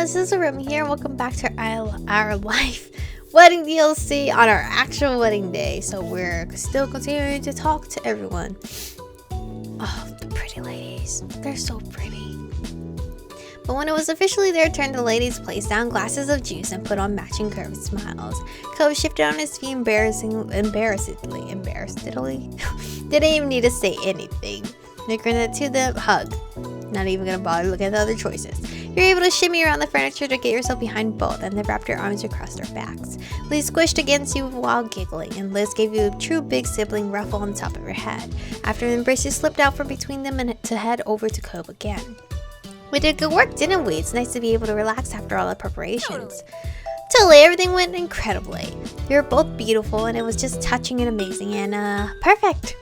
this is Aromie here. Welcome back to our life wedding DLC on our actual wedding day. So we're still continuing to talk to everyone. Oh, the pretty ladies. They're so pretty. But when it was officially their turn, the ladies placed down glasses of juice and put on matching curved smiles. Cove shifted on his feet embarrassedly. Didn't even need to say anything. They grinned to the hug. Not even gonna bother looking at the other choices. You're able to shimmy around the furniture to get yourself behind both, and they wrapped your arms across their backs. Liz squished against you while giggling, and Liz gave you a true big sibling ruffle on top of your head. After the embrace, you slipped out from between them and to head over to Cove again. We did good work, didn't we? It's nice to be able to relax after all the preparations. Totally, everything went incredibly. You were both beautiful, and it was just touching and amazing, and perfect.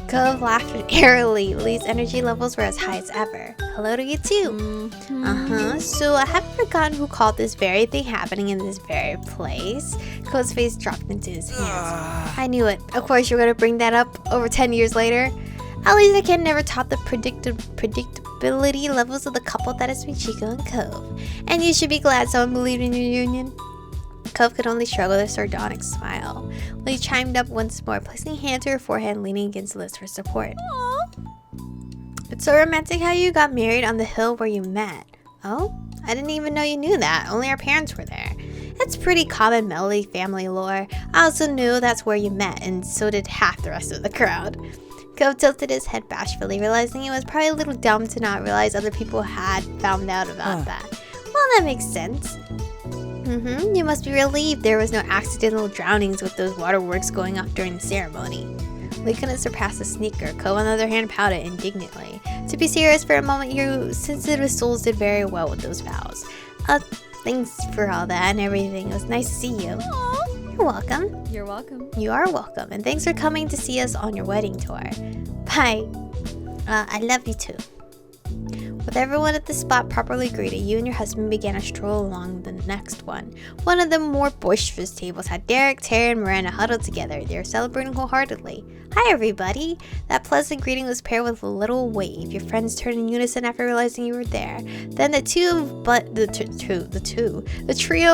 Cove laughed airily. Lee's energy levels were as high as ever. Hello to you too. So I haven't forgotten who called this very thing happening in this very place. Cove's face dropped into his hands. I knew it. Of course, you're gonna bring that up over 10 years later. At least I can never top the predictability levels of the couple that is Michiko and Cove. And you should be glad someone believed in your union. Cove could only shrug with a sardonic smile. Lee chimed up once more, placing a hand to her forehead and leaning against Liz for support. Aww. It's so romantic how you got married on the hill where you met. Oh? I didn't even know you knew that. Only our parents were there. It's pretty common Melody family lore. I also knew that's where you met, and so did half the rest of the crowd. Cove tilted his head bashfully, realizing he was probably a little dumb to not realize other people had found out about that. Well, that makes sense. You must be relieved there was no accidental drownings with those waterworks going off during the ceremony. Lee couldn't surpass a sneaker. Cove, on the other hand, pouted indignantly. To be serious for a moment, your sensitive souls did very well with those vows. Thanks for all that and everything. It was nice to see you. Aww. You're welcome. You're welcome. You are welcome, and thanks for coming to see us on your wedding tour. Bye. I love you too. With everyone at the spot properly greeted, you and your husband began a stroll along the next one. One of the more boisterous tables had Derek, Terry, and Miranda huddled together. They were celebrating wholeheartedly. Hi, everybody! That pleasant greeting was paired with a little wave. Your friends turned in unison after realizing you were there. Then the trio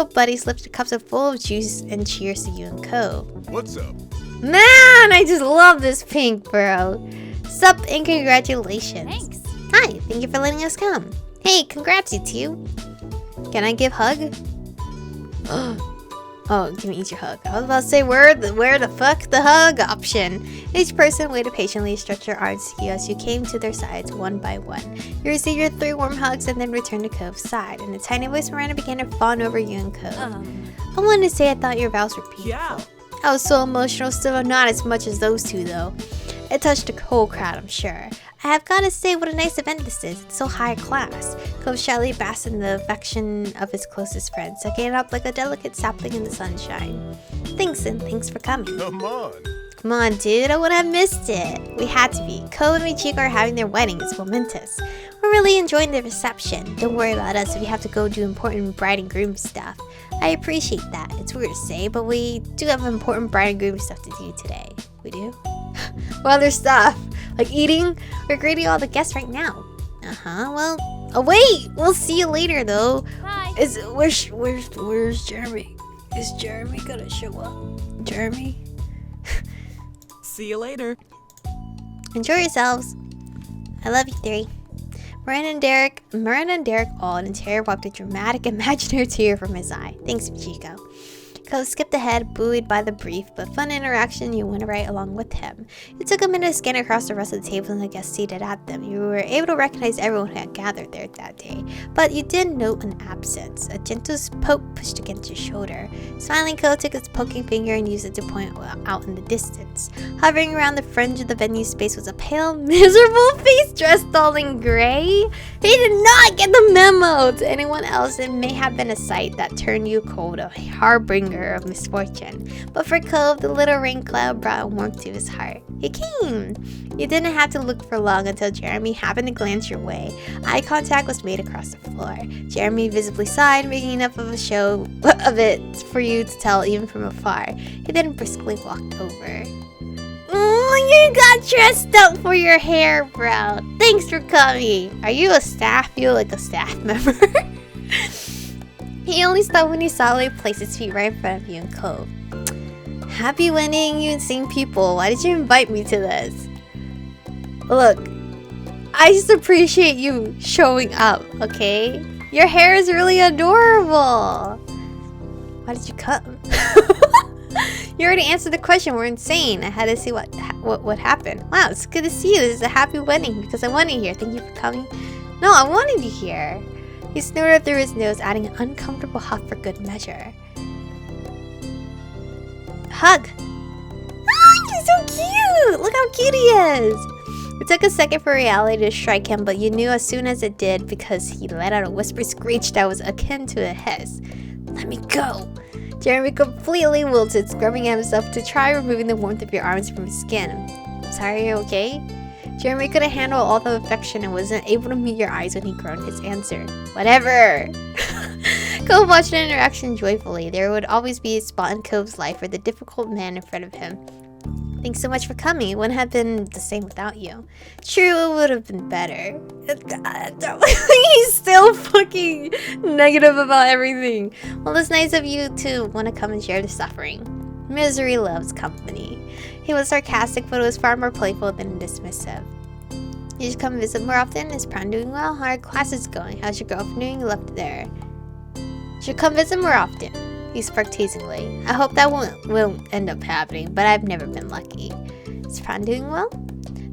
of buddies lifted cups full of juice and cheers to you and Cove. What's up? Man, I just love this pink, bro. Sup and congratulations. Thanks. Hi, thank you for letting us come. Hey, congrats you two. Can I give hug? Oh, give me each your hug. I was about to say where the fuck the hug option. Each person waited patiently to stretch their arms to you as you came to their sides one by one. You received your 3 warm hugs and then returned to Cove's side. And a tiny voice Miranda began to fawn over you and Cove. I wanted to say I thought your vows were beautiful. Yeah. I was so emotional, still not as much as those two though. It touched the whole crowd, I'm sure. I have got to say what a nice event this is. It's so high class. Cove shyly basked in the affection of his closest friend, sucking it up like a delicate sapling in the sunshine. Thanks, and thanks for coming. Come on. Come on, dude. I wouldn't have missed it. We had to be. Cove and Michiko are having their wedding. It's momentous. We're really enjoying the reception. Don't worry about us if you have to go do important bride and groom stuff. I appreciate that. It's weird to say, but we do have important bride and groom stuff to do today. We do? What other stuff? Like eating? We're greeting all the guests right now. Well, oh wait! We'll see you later though. Bye. Where's Jeremy? Is Jeremy gonna show up? Jeremy? See you later. Enjoy yourselves. I love you 3. Miranda and Derek all, and Terry wiped a dramatic imaginary tear from his eye. Thanks, Michiko. Cove skipped ahead, buoyed by the brief but fun interaction. You went right along with him. It took a minute to scan across the rest of the tables and the guests seated at them. You were able to recognize everyone who had gathered there that day, but you did note an absence. A gentle poke pushed against your shoulder. Smiling, Cove took his poking finger and used it to point out in the distance. Hovering around the fringe of the venue space was a pale, miserable face dressed all in gray. He did not get the memo. To anyone else, it may have been a sight that turned you cold, a harbinger of misfortune. But for Cove, the little rain cloud brought warmth to his heart. He came! You didn't have to look for long until Jeremy happened to glance your way. Eye contact was made across the floor. Jeremy visibly sighed, making enough of a show of it for you to tell even from afar. He then briskly walked over. You got dressed up for your hair, bro. Thanks for coming. Are you a staff? You look like a staff member. He only stopped when he solidly placed his feet right in front of you and Cove. Happy winning, you insane people. Why did you invite me to this? Look, I just appreciate you showing up, okay? Your hair is really adorable. Why did you come? You already answered the question. We're insane. I had to see what happened. Wow, it's good to see you. This is a happy wedding because I wanted you here. Thank you for coming. No, I wanted you here. He snorted through his nose, adding an uncomfortable huff for good measure. Hug. Oh, he's so cute. Look how cute he is. It took a second for reality to strike him, but you knew as soon as it did because he let out a whispered screech that was akin to a hiss. Let me go. Jeremy completely wilted, scrubbing at himself to try removing the warmth of your arms from his skin. Sorry, you're okay? Jeremy couldn't handle all the affection and wasn't able to meet your eyes when he groaned his answer. Whatever! Cove watched the interaction joyfully. There would always be a spot in Cove's life for the difficult man in front of him. Thanks so much for coming. It wouldn't have been the same without you. True, it would have been better. He's still fucking negative about everything. Well, it's nice of you to want to come and share the suffering. Misery loves company. He was sarcastic, but it was far more playful than dismissive. You should come visit more often. Is Pran doing well? How are classes going? How's your girlfriend doing? You left it there. You should come visit more often. He spoke teasingly. I hope that won't end up happening, but I've never been lucky. Is Pran doing well?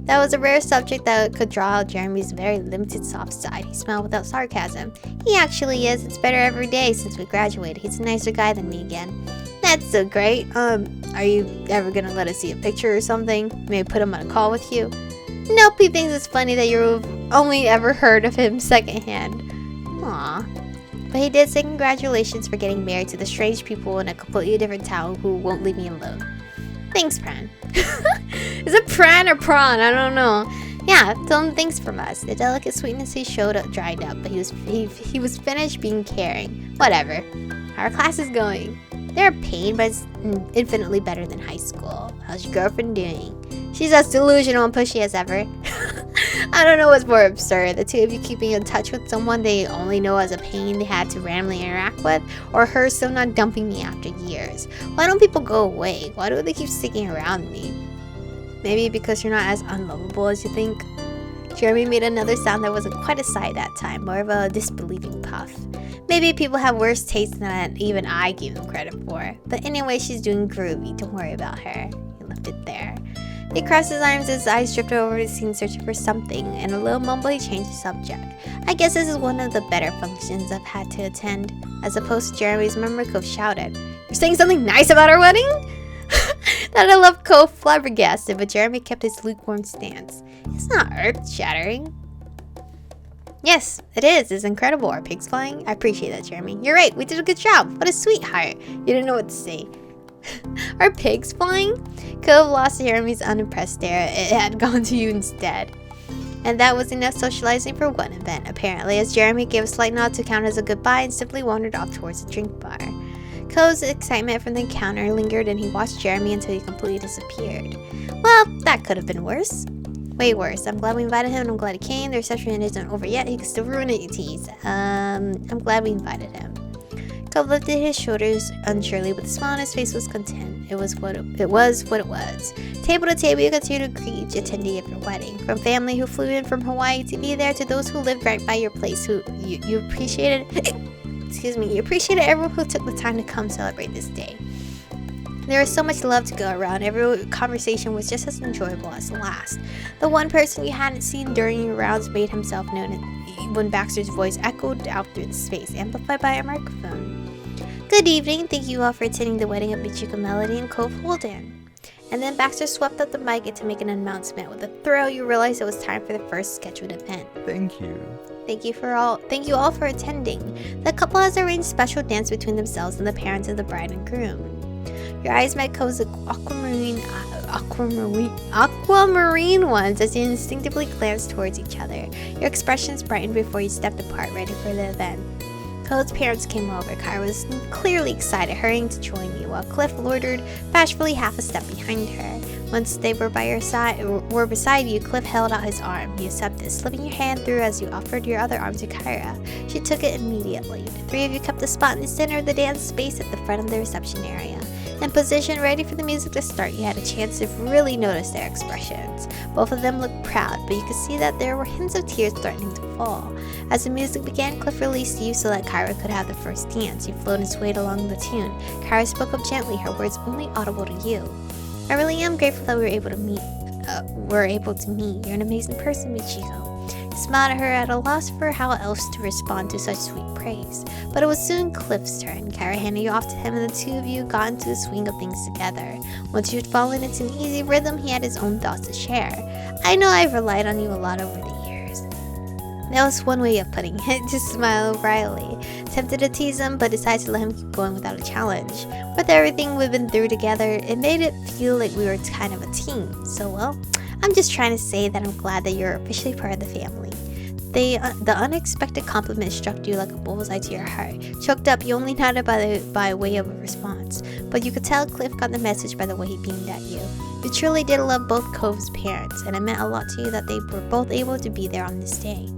That was a rare subject that could draw out Jeremy's very limited soft side. He smiled without sarcasm. He actually is. It's better every day since we graduated. He's a nicer guy than me again. That's so great. Are you ever gonna let us see a picture or something? Maybe put him on a call with you? Nope, he thinks it's funny that you've only ever heard of him secondhand. Aw. But he did say congratulations for getting married to the strange people in a completely different town who won't leave me alone. Thanks, Pran. Is it Pran or Prawn? I don't know. Yeah, tell him thanks from us. The delicate sweetness he showed up dried up, but he was finished being caring. Whatever. How are classes going? They're a pain, but it's infinitely better than high school. How's your girlfriend doing? She's as delusional and pushy as ever. I don't know what's more absurd, the two of you keeping in touch with someone they only know as a pain they had to randomly interact with, or her still not dumping me after years. Why don't people go away? Why do they keep sticking around me? Maybe because you're not as unlovable as you think? Jeremy made another sound that wasn't quite a sigh that time, more of a disbelieving puff. Maybe people have worse taste than even I gave them credit for. But anyway, she's doing groovy. Don't worry about her. He left it there. He crossed his arms as his eyes drifted over the scene searching for something. In a little mumble, he changed the subject. I guess this is one of the better functions I've had to attend. As opposed to Jeremy's memory, Cove shouted, "You're saying something nice about our wedding?" That I love Cove flabbergasted, but Jeremy kept his lukewarm stance. It's not earth-shattering. Yes, it is. It's incredible. Are pigs flying? I appreciate that, Jeremy. You're right. We did a good job. What a sweetheart. You didn't know what to say. Are pigs flying? Cove lost Jeremy's unimpressed stare. It had gone to you instead. And that was enough socializing for one event, apparently, as Jeremy gave a slight nod to count as a goodbye and simply wandered off towards the drink bar. Cove's excitement from the encounter lingered, and he watched Jeremy until he completely disappeared. Well, that could have been worse. Way worse. I'm glad we invited him, and I'm glad he came. The reception isn't over yet. He could still ruin it, you tease. I'm glad we invited him. Cove lifted his shoulders unsurely, but the smile on his face was content. It was what it was. Table to table, you continued to greet each attendee of your wedding. From family who flew in from Hawaii to be there, to those who lived right by your place, who you appreciated. You appreciated everyone who took the time to come celebrate this day. There was so much love to go around. Every conversation was just as enjoyable as the last. The one person you hadn't seen during your rounds made himself known when Baxter's voice echoed out through the space, amplified by a microphone. Good evening. Thank you all for attending the wedding of Michiko Melody and Cove Holden. And then Baxter swept up the mic to make an announcement. With a thrill, you realized it was time for the first scheduled event. Thank you. Thank you all for attending. The couple has arranged a special dance between themselves and the parents of the bride and groom. Your eyes met Cove's aquamarine ones as you instinctively glanced towards each other. Your expressions brightened before you stepped apart, ready for the event. Cove's parents came over. Kyra was clearly excited, hurrying to join you, while Cliff loitered bashfully half a step behind her. Once they were beside you, Cliff held out his arm. You accepted, slipping your hand through as you offered your other arm to Kyra. She took it immediately. The three of you kept the spot in the center of the dance space at the front of the reception area. In position, ready for the music to start, you had a chance to really notice their expressions. Both of them looked proud, but you could see that there were hints of tears threatening to fall. As the music began, Cliff released you so that Kyra could have the first dance. You flowed and swayed along the tune. Kyra spoke up gently, her words only audible to you. I really am grateful that we were able to meet. You're an amazing person, Michiko. He smiled at her, at a loss for how else to respond to such sweet praise. But it was soon Cliff's turn. Kyra handed you off to him, and the two of you got into the swing of things together. Once you had fallen into an easy rhythm, he had his own thoughts to share. I know I've relied on you a lot over the years. That was one way of putting it. Just smile wryly. Tempted to tease him, but decided to let him keep going without a challenge. With everything we've been through together, it made it feel like we were kind of a team. So well, I'm just trying to say that I'm glad that you're officially part of the family. The unexpected compliment struck you like a bullseye to your heart. Choked up, you only nodded by way of a response, but you could tell Cliff got the message by the way he beamed at you. You truly did love both Cove's parents, and it meant a lot to you that they were both able to be there on this day.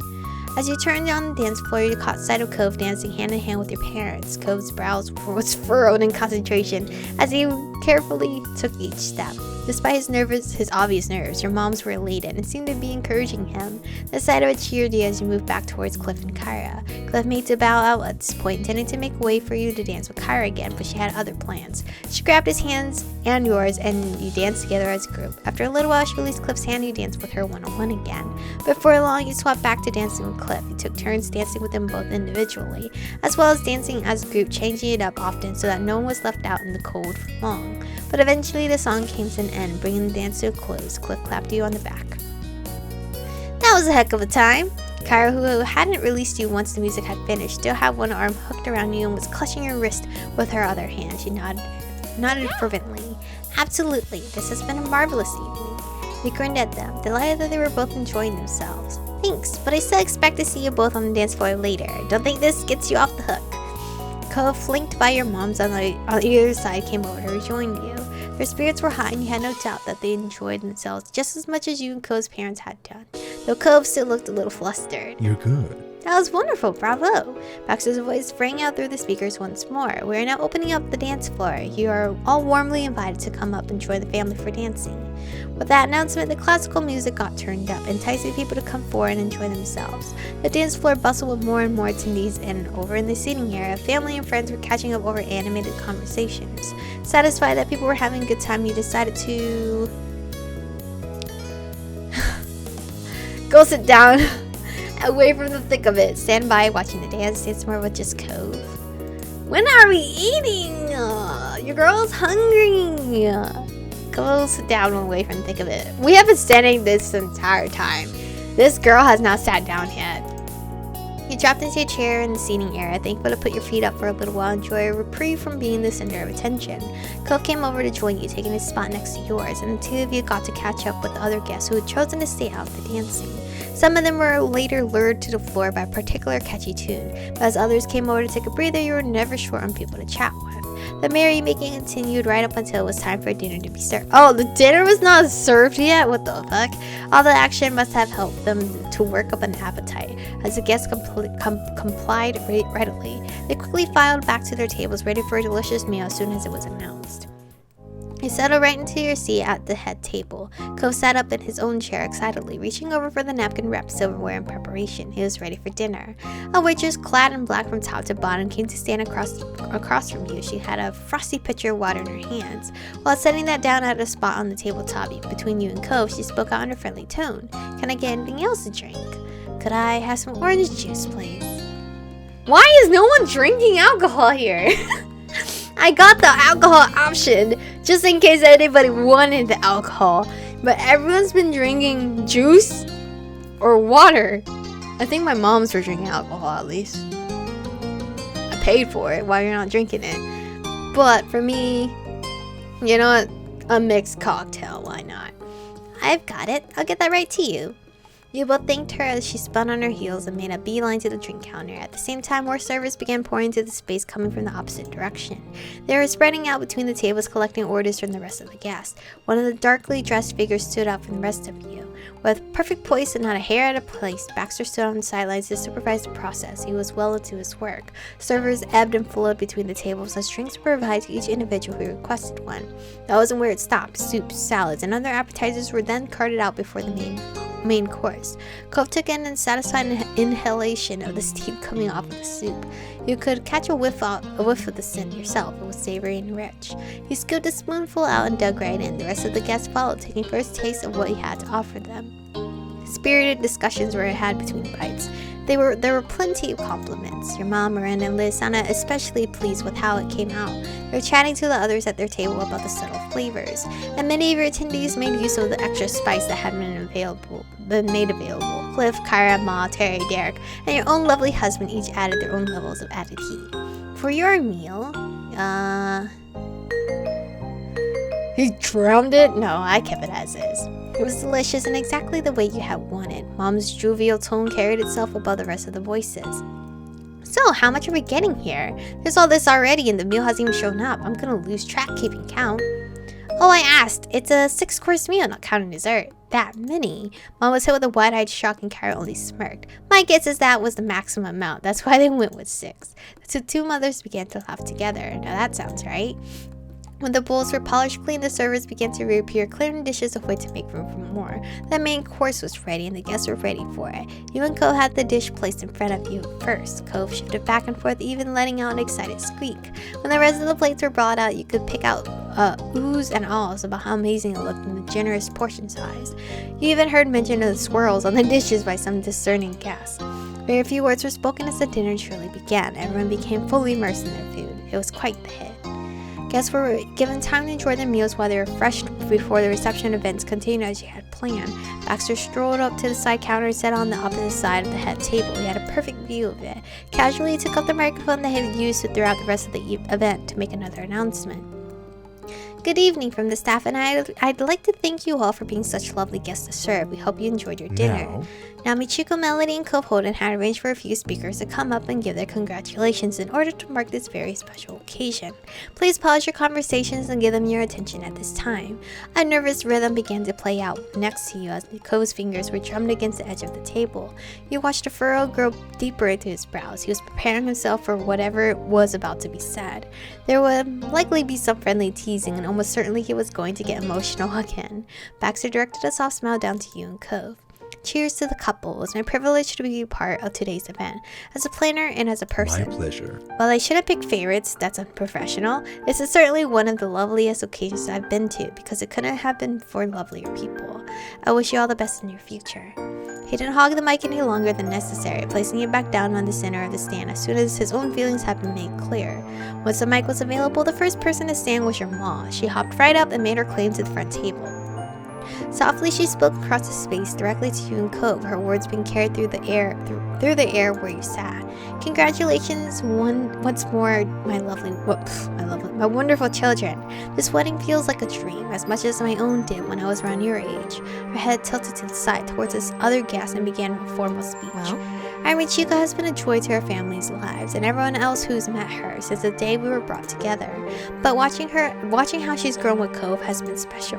As you turned on the dance floor, you caught sight of Cove dancing hand in hand with your parents. Cove's brows was furrowed in concentration as he carefully took each step. Despite his obvious nerves, your moms were elated and seemed to be encouraging him. The sight of it cheered you as you moved back towards Cliff and Kyra. Cliff made to bow out at this point, intending to make way for you to dance with Kyra again, but she had other plans. She grabbed his hands and yours, and you danced together as a group. After a little while, she released Cliff's hand and you danced with her one-on-one again. Before long, you swapped back to dancing with Cliff. You took turns dancing with them both individually, as well as dancing as a group, changing it up often so that no one was left out in the cold for long. But eventually the song came to an end, bringing the dance to a close. Cliff clapped you on the back. That was a heck of a time. Kyra, who hadn't released you once the music had finished, still had one arm hooked around you and was clutching your wrist with her other hand. She nodded fervently. Absolutely, this has been a marvelous evening. You grinned at them, delighted that they were both enjoying themselves. Thanks, but I still expect to see you both on the dance floor later. Don't think this gets you off the hook. Cove, flanked by your moms on either side, came over to rejoin you. Their spirits were high, and you had no doubt that they enjoyed themselves just as much as you and Cove's parents had done, though Cove still looked a little flustered. You're good. That was wonderful, bravo! Baxter's voice rang out through the speakers once more. We are now opening up the dance floor. You are all warmly invited to come up and join the family for dancing. With that announcement, the classical music got turned up, enticing people to come forward and enjoy themselves. The dance floor bustled with more and more attendees, and over in the seating area, family and friends were catching up over animated conversations. Satisfied that people were having a good time, you decided to go sit down away from the thick of it. Stand by watching the dance more with just Cove. When are we eating? Your girl's hungry. Go sit down away from the thick of it. We have been standing this entire time. This girl has not sat down yet. You dropped into a chair in the seating area, thankful to put your feet up for a little while and enjoy a reprieve from being the center of attention. Cove came over to join you, taking his spot next to yours, and the two of you got to catch up with the other guests who had chosen to stay out of the dancing. Some of them were later lured to the floor by a particular catchy tune, but as others came over to take a breather, you were never short on people to chat with. The merrymaking continued right up until it was time for dinner to be served. Oh, the dinner was not served yet? What the fuck? All the action must have helped them to work up an appetite. As the guests complied readily, they quickly filed back to their tables, ready for a delicious meal as soon as it was announced. You settled right into your seat at the head table. Cove sat up in his own chair excitedly, reaching over for the napkin wrapped silverware in preparation. He was ready for dinner. A waitress clad in black from top to bottom came to stand across from you. She had a frosty pitcher of water in her hands. While setting that down at a spot on the tabletop between you and Cove, she spoke out in a friendly tone. Can I get anything else to drink? Could I have some orange juice, please? Why is no one drinking alcohol here? I got the alcohol option just in case anybody wanted the alcohol, but everyone's been drinking juice or water. I think my moms were drinking alcohol at least. I paid for it while you're not drinking it. But for me, you know what? A mixed cocktail, why not? I've got it. I'll get that right to you. You both thanked her as she spun on her heels and made a beeline to the drink counter. At the same time, more servers began pouring into the space coming from the opposite direction. They were spreading out between the tables, collecting orders from the rest of the guests. One of the darkly dressed figures stood out from the rest of you. With perfect poise and not a hair out of place, Baxter stood on the sidelines to supervise the process. He was well into his work. Servers ebbed and flowed between the tables as drinks were provided to each individual who requested one. That wasn't where it stopped. Soups, salads, and other appetizers were then carted out before the main course. Cove took in and satisfied an inhalation of the steam coming off of the soup. You could catch a whiff of the scent yourself. It was savory and rich. He scooped a spoonful out and dug right in. The rest of the guests followed, taking first taste of what he had to offer them. Spirited discussions were had between bites. There were plenty of compliments. Your mom, Miranda, and Liz sounded especially pleased with how it came out. They were chatting to the others at their table about the subtle flavors, and many of your attendees made use of the extra spice that had been made available. Cliff, Kyra, Ma, Terry, Derek, and your own lovely husband each added their own levels of added heat. For your meal, he drowned it? No, I kept it as is. It was delicious and exactly the way you had wanted. Mom's jovial tone carried itself above the rest of the voices. So, how much are we getting here? There's all this already and the meal hasn't even shown up. I'm gonna lose track keeping count. Oh, I asked. It's a 6-course meal, not counting dessert. That many? Mom was hit with a wide-eyed shock and Kyra only smirked. My guess is that was the maximum amount. That's why they went with 6. The two mothers began to laugh together. Now that sounds right. When the bowls were polished clean, the servers began to reappear, clearing dishes away to make room for more. The main course was ready, and the guests were ready for it. You and Cove had the dish placed in front of you first. Cove shifted back and forth, even letting out an excited squeak. When the rest of the plates were brought out, you could pick out oohs and ahs about how amazing it looked in the generous portion size. You even heard mention of the swirls on the dishes by some discerning guests. Very few words were spoken as the dinner truly began. Everyone became fully immersed in their food. It was quite the hit. Guests were given time to enjoy their meals while they refreshed before the reception events continued as you had planned. Baxter strolled up to the side counter and sat on the opposite side of the head table. He had a perfect view of it. Casually, he took up the microphone that he had used throughout the rest of the event to make another announcement. Good evening from the staff, and I'd like to thank you all for being such lovely guests to serve. We hope you enjoyed your dinner. Now, Michiko, Melody, and Cove Holden had arranged for a few speakers to come up and give their congratulations in order to mark this very special occasion. Please pause your conversations and give them your attention at this time. A nervous rhythm began to play out next to you as Cove's fingers were drummed against the edge of the table. You watched a furrow grow deeper into his brows. He was preparing himself for whatever was about to be said. There would likely be some friendly teasing, and almost certainly he was going to get emotional again. Baxter directed a soft smile down to you and Cove. Cheers to the couple. It was my privilege to be a part of today's event, as a planner and as a person. My pleasure. While I shouldn't pick favorites, that's unprofessional, this is certainly one of the loveliest occasions I've been to, because it couldn't have been for lovelier people. I wish you all the best in your future. He didn't hog the mic any longer than necessary, placing it back down on the center of the stand as soon as his own feelings had been made clear. Once the mic was available, the first person to stand was your ma. She hopped right up and made her claim to the front table. Softly, she spoke across the space directly to you and Cove, her words being carried through the air where you sat. Congratulations once more, my wonderful children. This wedding feels like a dream, as much as my own did when I was around your age. Her head tilted to the side towards this other guest and began a formal speech. Michiko has been a joy to her family's lives and everyone else who's met her since the day we were brought together. But watching how she's grown with Cove has been special.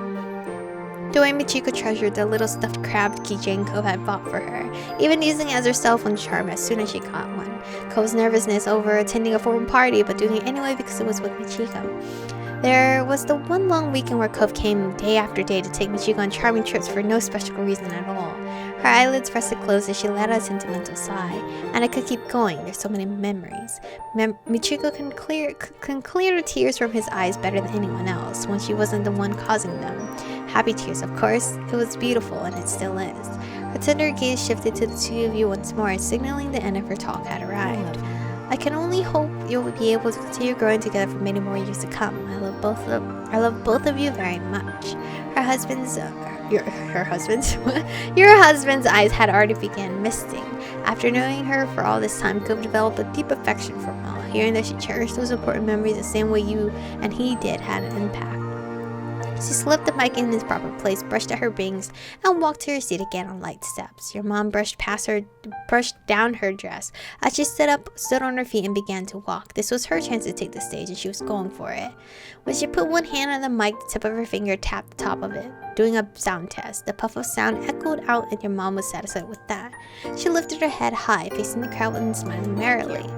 The way Michiko treasured the little stuffed crab keychain Cove had bought for her, even using it as her cell phone charm as soon as she got one. Cove's nervousness over attending a formal party, but doing it anyway because it was with Michiko. There was the one long weekend where Cove came day after day to take Michiko on charming trips for no special reason at all. Her eyelids rested closed as she let out a sentimental sigh, and I could keep going. There's so many memories. Michiko can clear the tears from his eyes better than anyone else when she wasn't the one causing them. Happy tears, of course. It was beautiful, and it still is. Her tender gaze shifted to the two of you once more, signaling the end of her talk had arrived. I can only hope you'll be able to continue growing together for many more years to come. I love both of you very much. Your husband's eyes had already begun misting. After knowing her for all this time, Cove developed a deep affection for Mel. Hearing that she cherished those important memories the same way you and he did had an impact. She slipped the mic in its proper place, brushed at her bangs, and walked to her seat again on light steps. Your mom brushed down her dress as she stood on her feet and began to walk. This was her chance to take the stage, and she was going for it. When she put one hand on the mic, the tip of her finger tapped the top of it, doing a sound test. The puff of sound echoed out, and your mom was satisfied with that. She lifted her head high, facing the crowd and smiling merrily.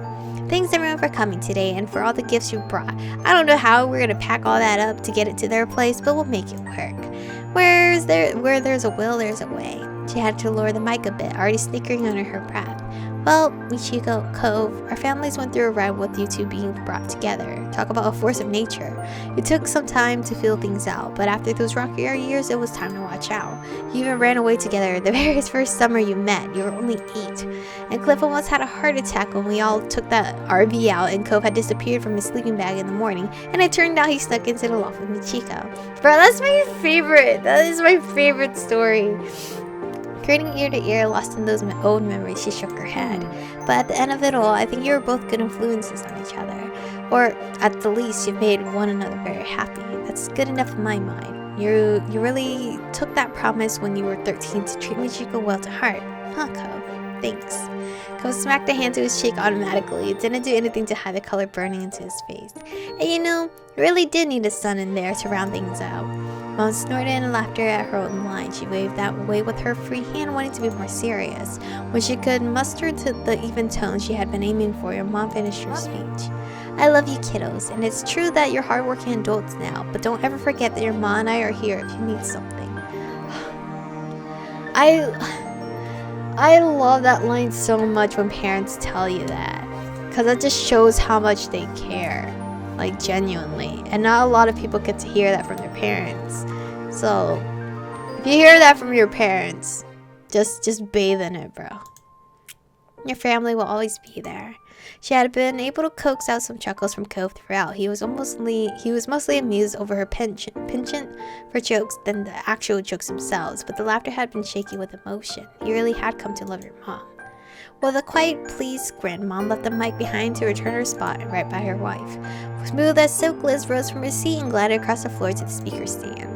Thanks everyone for coming today and for all the gifts you brought. I don't know how we're gonna pack all that up to get it to their place, but we'll make it work. Where there's a will, there's a way. She had to lower the mic a bit, already snickering under her breath. Well, Michiko, Cove, our families went through a ride with you two being brought together. Talk about a force of nature. It took some time to feel things out, but after those rockier years, it was time to watch out. You even ran away together the very first summer you met. You were only 8. And Cliff almost had a heart attack when we all took that RV out and Cove had disappeared from his sleeping bag in the morning, and it turned out he snuck into the loft with Michiko. Bro, that's my favorite. That is my favorite story. Grinning ear to ear, lost in those old memories, she shook her head. But at the end of it all, I think you were both good influences on each other. Or, at the least, you made one another very happy. That's good enough in my mind. You really took that promise when you were 13 to treat Michiko well to heart. Huh, Cove? Thanks. Cove smacked a hand to his cheek automatically. It didn't do anything to hide the color burning into his face. And you know, you really did need a son in there to round things out. Mom snorted in laughter at her own line. She waved that way with her free hand, wanting to be more serious. When she could muster to the even tone she had been aiming for, your mom finished her speech. I love you kiddos, and it's true that you're hardworking adults now, but don't ever forget that your mom and I are here if you need something. I love that line so much when parents tell you that, because it just shows how much they care. Like, genuinely. And not a lot of people get to hear that from their parents. So, if you hear that from your parents, just bathe in it, bro. Your family will always be there. She had been able to coax out some chuckles from Cove throughout. He was mostly amused over her penchant for jokes than the actual jokes themselves, but the laughter had been shaky with emotion. He really had come to love your mom. With a quite pleased grin, Mom left the mic behind to return her spot and right by her wife. Smooth as silk, Liz rose from her seat and glided across the floor to the speaker stand.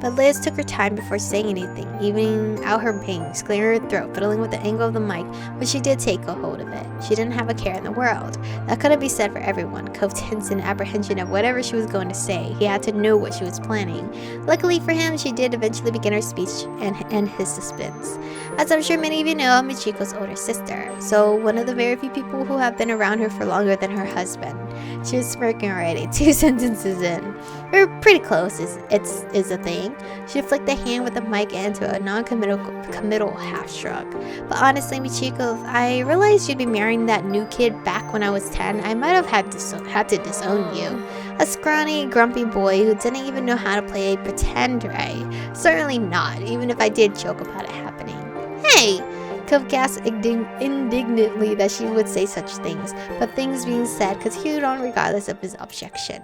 But Liz took her time before saying anything, evening out her bangs, clearing her throat, fiddling with the angle of the mic, but she did take a hold of it. She didn't have a care in the world. That couldn't be said for everyone. Cove tensed in apprehension of whatever she was going to say. He had to know what she was planning. Luckily for him, she did eventually begin her speech and end his suspense. As I'm sure many of you know, I'm Michiko's older sister, so one of the very few people who have been around her for longer than her husband. She was smirking already, 2 sentences in. We're pretty close, is a thing. She flicked the hand with the mic into a non-committal half shrug. But honestly, Michiko, if I realized you'd be marrying that new kid back when I was 10, I might have had to disown you. A scrawny, grumpy boy who didn't even know how to play pretend right. Certainly not, even if I did joke about it happening. Hey! Cove gasped indignantly that she would say such things, but things being said continued on regardless of his objection.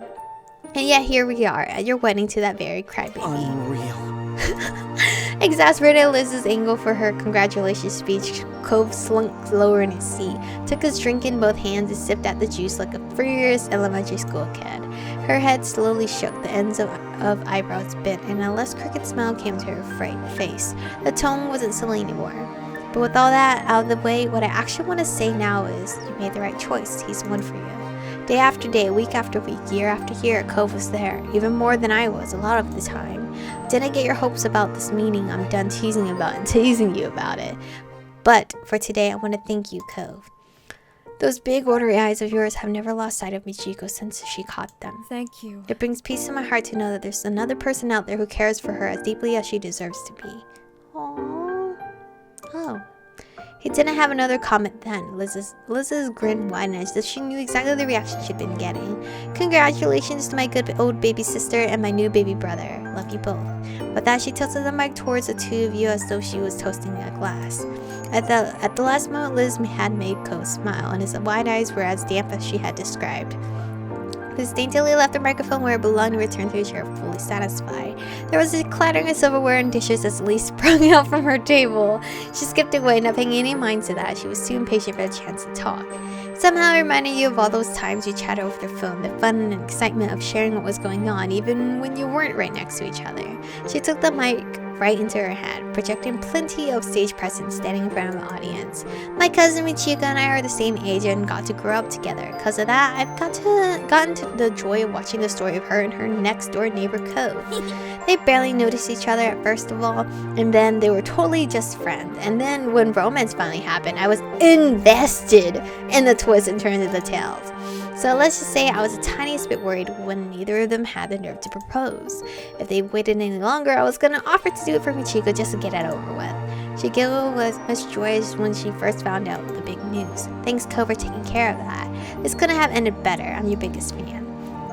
And yet here we are, at your wedding to that very crybaby. Unreal. Exasperated at Liz's angle for her congratulations speech, Cove slunk lower in his seat, took his drink in both hands and sipped at the juice like a furious elementary school kid. Her head slowly shook, the ends of eyebrows bent, and a less crooked smile came to her face. The tone wasn't silly anymore. But with all that out of the way, what I actually want to say now is, you made the right choice. He's one for you. Day after day, week after week, year after year, Cove was there, even more than I was a lot of the time. Didn't get your hopes about this meeting. I'm done teasing you about it. But for today, I want to thank you, Cove. Those big watery eyes of yours have never lost sight of Michiko since she caught them. Thank you. It brings peace to my heart to know that there's another person out there who cares for her as deeply as she deserves to be. Aww. Oh. He didn't have another comment then. Liz's grin widened as if she knew exactly the reaction she'd been getting. Congratulations to my good old baby sister and my new baby brother. Love you both. With that, she tilted the mic towards the two of you as though she was toasting a glass. At the last moment, Liz had made Cove smile, and his wide eyes were as damp as she had described. Liz daintily left the microphone where it belonged and returned to her chair fully satisfied. There was a clattering of silverware and dishes as Liz sprung out from her table. She skipped away, not paying any mind to that. She was too impatient for the chance to talk. Somehow it reminded you of all those times you chatted over the phone, the fun and excitement of sharing what was going on, even when you weren't right next to each other. She took the mic right into her hand, projecting plenty of stage presence standing in front of the audience. My cousin Michiko and I are the same age and got to grow up together. Because of that, I've gotten to the joy of watching the story of her and her next door neighbor Cove. They barely noticed each other at first of all, and then they were totally just friends. And then when romance finally happened, I was invested in the twists and turns of the tales. So let's just say I was the tiniest bit worried when neither of them had the nerve to propose. If they waited any longer, I was going to offer to do it for Michiko just to get it over with. She giggled with much joy when she first found out the big news. Thanks, Cove, for taking care of that. This couldn't have ended better. I'm your biggest fan.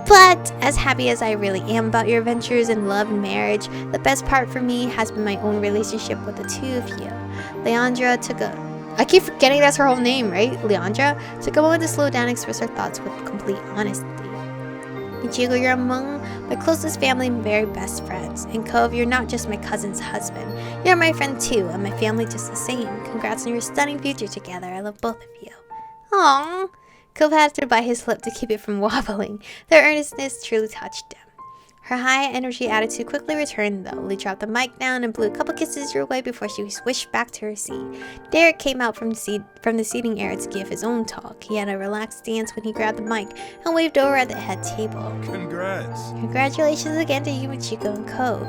But as happy as I really am about your adventures in love and marriage, the best part for me has been my own relationship with the two of you. Leandra took I keep forgetting that's her whole name, right? Leandra took a moment to slow down and express her thoughts with complete honesty. Michiko, you're among my closest family and very best friends. And Cove, you're not just my cousin's husband. You're my friend too, and my family just the same. Congrats on your stunning future together. I love both of you. Aww. Cove had to bite his lip to keep it from wobbling. Their earnestness truly touched him. Her high-energy attitude quickly returned, though. Lee dropped the mic down and blew a couple kisses your way before she swished back to her seat. Derek came out from the seating area to give his own talk. He had a relaxed stance when he grabbed the mic and waved over at the head table. Congrats. Congratulations again to you, Michiko and Cove.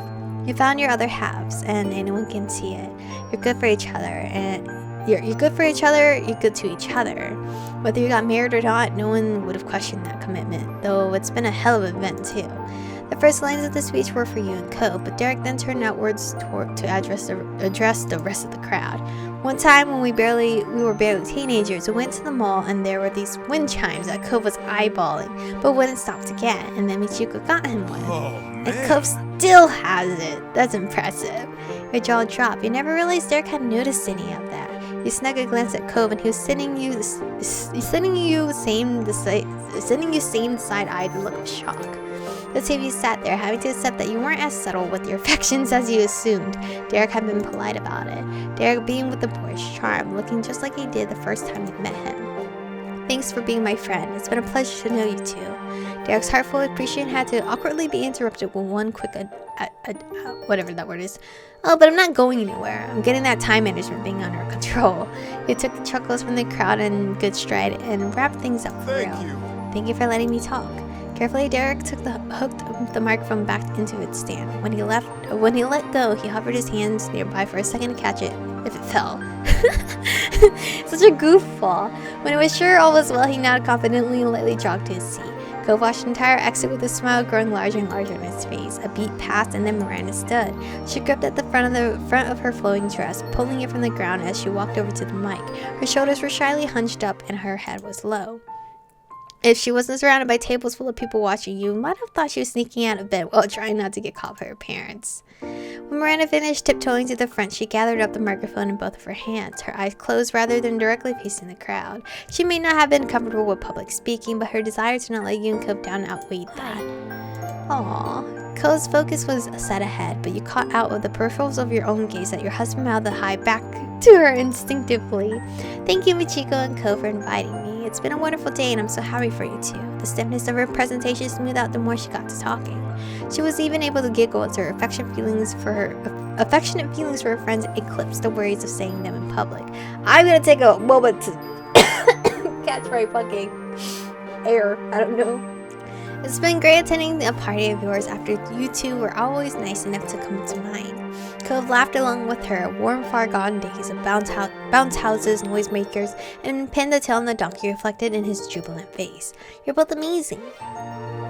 You found your other halves, and anyone can see it. You're good for each other, and you're good for each other, you're good to each other. Whether you got married or not, no one would have questioned that commitment, though it's been a hell of an event, too. The first lines of the speech were for you and Cove, but Derek then turned outwards to address the rest of the crowd. One time when we were barely teenagers, we went to the mall and there were these wind chimes that Cove was eyeballing, but wouldn't stop to get, and then Michiko got him one. Oh, man. And Cove still has it. That's impressive. Your jaw dropped. You never realized Derek had noticed any of that. You snug a glance at Cove and he was sending you same side-eyed look of shock. The two of you sat there, having to accept that you weren't as subtle with your affections as you assumed. Derek had been polite about it. Derek being with the boyish charm, looking just like he did the first time you met him. Thanks for being my friend. It's been a pleasure to know you too. Derek's heartful appreciation had to awkwardly be interrupted with one quick whatever that word is. Oh, but I'm not going anywhere. I'm getting that time management thing under control. He took the chuckles from the crowd in good stride and wrapped things up for real. Thank you for letting me talk. Carefully, Derek hooked the microphone back into its stand. When he let go, he hovered his hands nearby for a second to catch it if it fell. Such a goofball. When he was sure all was well, he nodded confidently and lightly jogged to his seat. Cove watched the entire exit with a smile growing larger and larger in his face. A beat passed, and then Miranda stood. She gripped at the front of her flowing dress, pulling it from the ground as she walked over to the mic. Her shoulders were shyly hunched up, and her head was low. If she wasn't surrounded by tables full of people watching, you might have thought she was sneaking out of bed while trying not to get caught by her parents. When Miranda finished tiptoeing to the front, she gathered up the microphone in both of her hands, her eyes closed rather than directly facing the crowd. She may not have been comfortable with public speaking, but her desire to not let you and Cove down outweighed that. Aww. Cove's focus was set ahead, but you caught out of the peripherals of your own gaze that your husband mouthed the hi back to her instinctively. Thank you, Michiko and Cove, for inviting me. It's been a wonderful day and I'm so happy for you too. The stiffness of her presentation smoothed out the more she got to talking. She was even able to giggle as her affectionate feelings for her friends eclipsed the worries of saying them in public. I'm gonna take a moment to catch my fucking air. I don't know. It's been great attending a party of yours after you two were always nice enough to come to mine. Cove laughed along with her. Warm, far-gone days of bounce houses, noisemakers, and pinned the tail on the donkey reflected in his jubilant face. You're both amazing.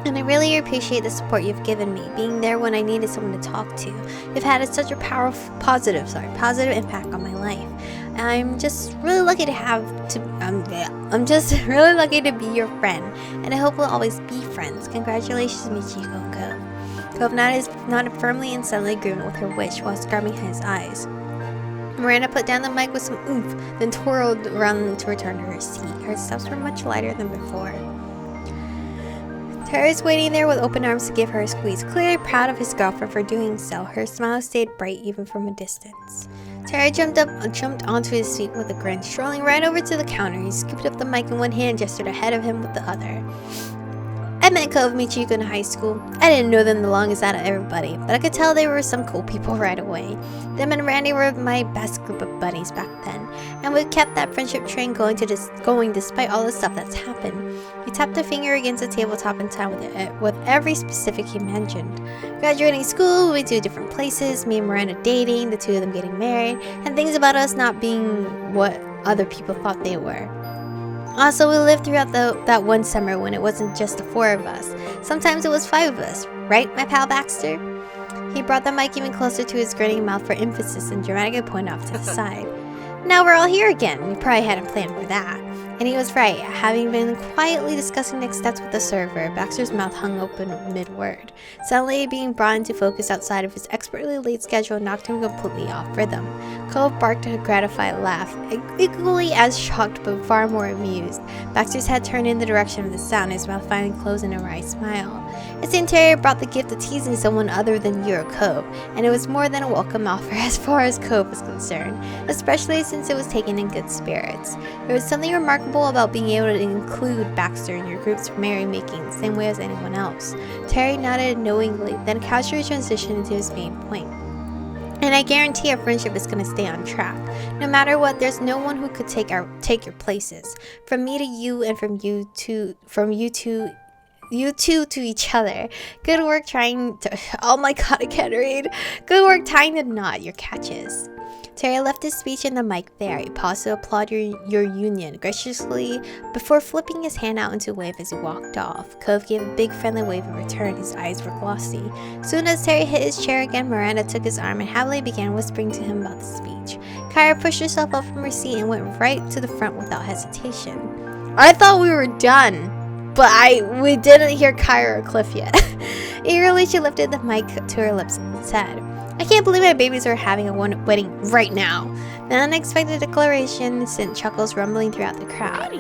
And I really appreciate the support you've given me, being there when I needed someone to talk to. You've had such a positive impact on my life. I'm just really lucky to be your friend, and I hope we'll always be friends. Congratulations, Michiko and Cove. Cove nodded firmly and suddenly agreement with her wish while scrubbing his eyes. Miranda put down the mic with some oomph, then twirled around to return to her seat. Her steps were much lighter than before. Terry's waiting there with open arms to give her a squeeze, clearly proud of his girlfriend for doing so. Her smile stayed bright even from a distance. Terry jumped onto his feet with a grin, strolling right over to the counter. He scooped up the mic in one hand, gestured ahead of him with the other. I met Cove and Michiko in high school. I didn't know them the longest out of everybody, but I could tell they were some cool people right away. Them and Randy were my best group of buddies back then, and we kept that friendship train going despite all the stuff that's happened. He tapped a finger against the tabletop in time with every specific he mentioned. Graduating school, we went to different places, me and Miranda dating, the two of them getting married, and things about us not being what other people thought they were. Also, we lived throughout that one summer when it wasn't just the four of us. Sometimes it was five of us, right, my pal Baxter? He brought the mic even closer to his grinning mouth for emphasis and dramatically pointed off to the side. Now we're all here again. We probably hadn't planned for that. And he was right. Having been quietly discussing next steps with the server, Baxter's mouth hung open mid-word. Suddenly, being brought into focus outside of his expertly laid schedule knocked him completely off rhythm. Cove barked a gratified laugh, equally as shocked but far more amused. Baxter's head turned in the direction of the sound, his mouth finally closed in a wry smile. It seemed Terry brought the gift of teasing someone other than you or Cove, and it was more than a welcome offer as far as Cove was concerned, especially since it was taken in good spirits. There was something remarkable about being able to include Baxter in your group's merrymaking the same way as anyone else. Terry nodded knowingly, then casually transitioned into his main point. And I guarantee our friendship is going to stay on track. No matter what, there's no one who could take your places. From me to you, and from you two to each other. Good work trying to... Oh my god, I can't read. Good work trying to knot your catches. Terry left his speech in the mic there. He paused to applaud your union graciously before flipping his hand out into a wave as he walked off. Cove gave a big friendly wave in return. His eyes were glossy. Soon as Terry hit his chair again, Miranda took his arm and happily began whispering to him about the speech. Kyra pushed herself up from her seat and went right to the front without hesitation. I thought we were done, but we didn't hear Kyra or Cliff yet. Eagerly, she lifted the mic to her lips and said, I can't believe my babies are having a wedding right now. The unexpected declaration sent chuckles rumbling throughout the crowd.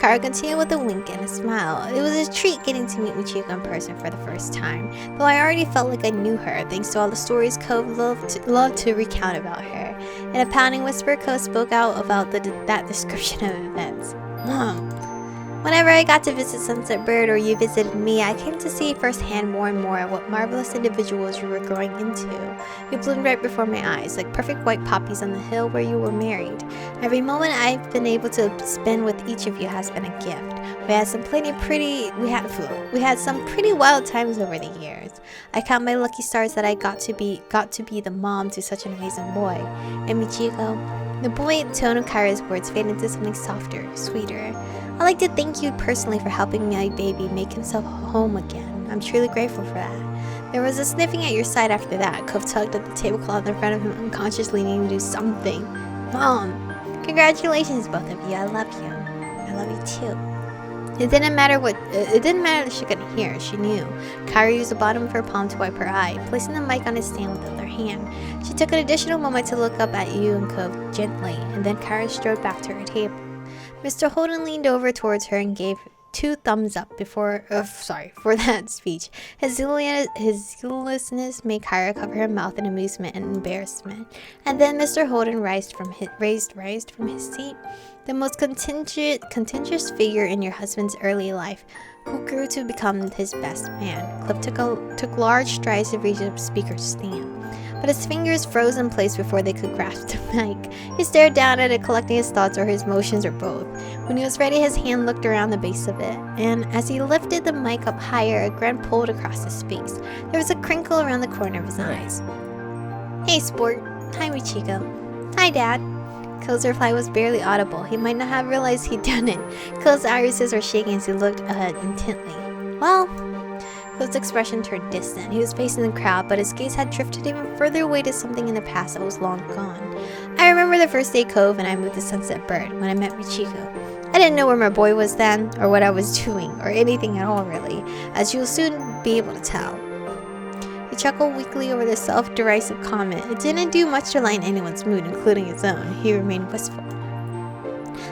Kyra continued with a wink and a smile. It was a treat getting to meet Michiko in person for the first time, though I already felt like I knew her, thanks to all the stories Cove loved to recount about her. In a pounding whisper, Cove spoke out about that description of events. Whenever I got to visit Sunset Bird or you visited me, I came to see firsthand more and more what marvelous individuals you were growing into. You bloomed right before my eyes, like perfect white poppies on the hill where you were married. Every moment I've been able to spend with each of you has been a gift. We had some pretty wild times over the years. I count my lucky stars that I got to be the mom to such an amazing boy. And Michiko, the buoyant tone of Kyra's words faded into something softer, sweeter. I'd like to thank you personally for helping my baby make himself home again. I'm truly grateful for that. There was a sniffing at your side after that. Cove tugged at the tablecloth in front of him, unconsciously needing to do something. Mom, congratulations, both of you. I love you. I love you too. It didn't matter that she couldn't hear. She knew. Kyra used the bottom of her palm to wipe her eye, placing the mic on his stand with the other hand. She took an additional moment to look up at you and Cove gently, and then Kyra strode back to her table. Mr. Holden leaned over towards her and gave 2 thumbs up for that speech. His zealousness made Kyra cover her mouth in amusement and embarrassment. And then Mr. Holden raised from his seat. The most contentious figure in your husband's early life, who grew to become his best man. Cliff took large strides to reach the speaker's stand, but his fingers froze in place before they could grasp the mic. He stared down at it, collecting his thoughts or his motions or both. When he was ready, his hand looked around the base of it, and as he lifted the mic up higher, a grin pulled across his face. There was a crinkle around the corner of his eyes. Hey, sport. Hi, Michiko. Hi, Dad. Cole's reply was barely audible. He might not have realized he'd done it. Cole's irises were shaking as he looked ahead intently. Well... Cole's expression turned distant. He was facing the crowd, but his gaze had drifted even further away to something in the past that was long gone. I remember the first day Cove and I moved to Sunset Bird when I met Michiko. I didn't know where my boy was then, or what I was doing, or anything at all really, as you'll soon be able to tell. He chuckled weakly over the self-derisive comment. It didn't do much to lighten anyone's mood, including his own. He remained wistful.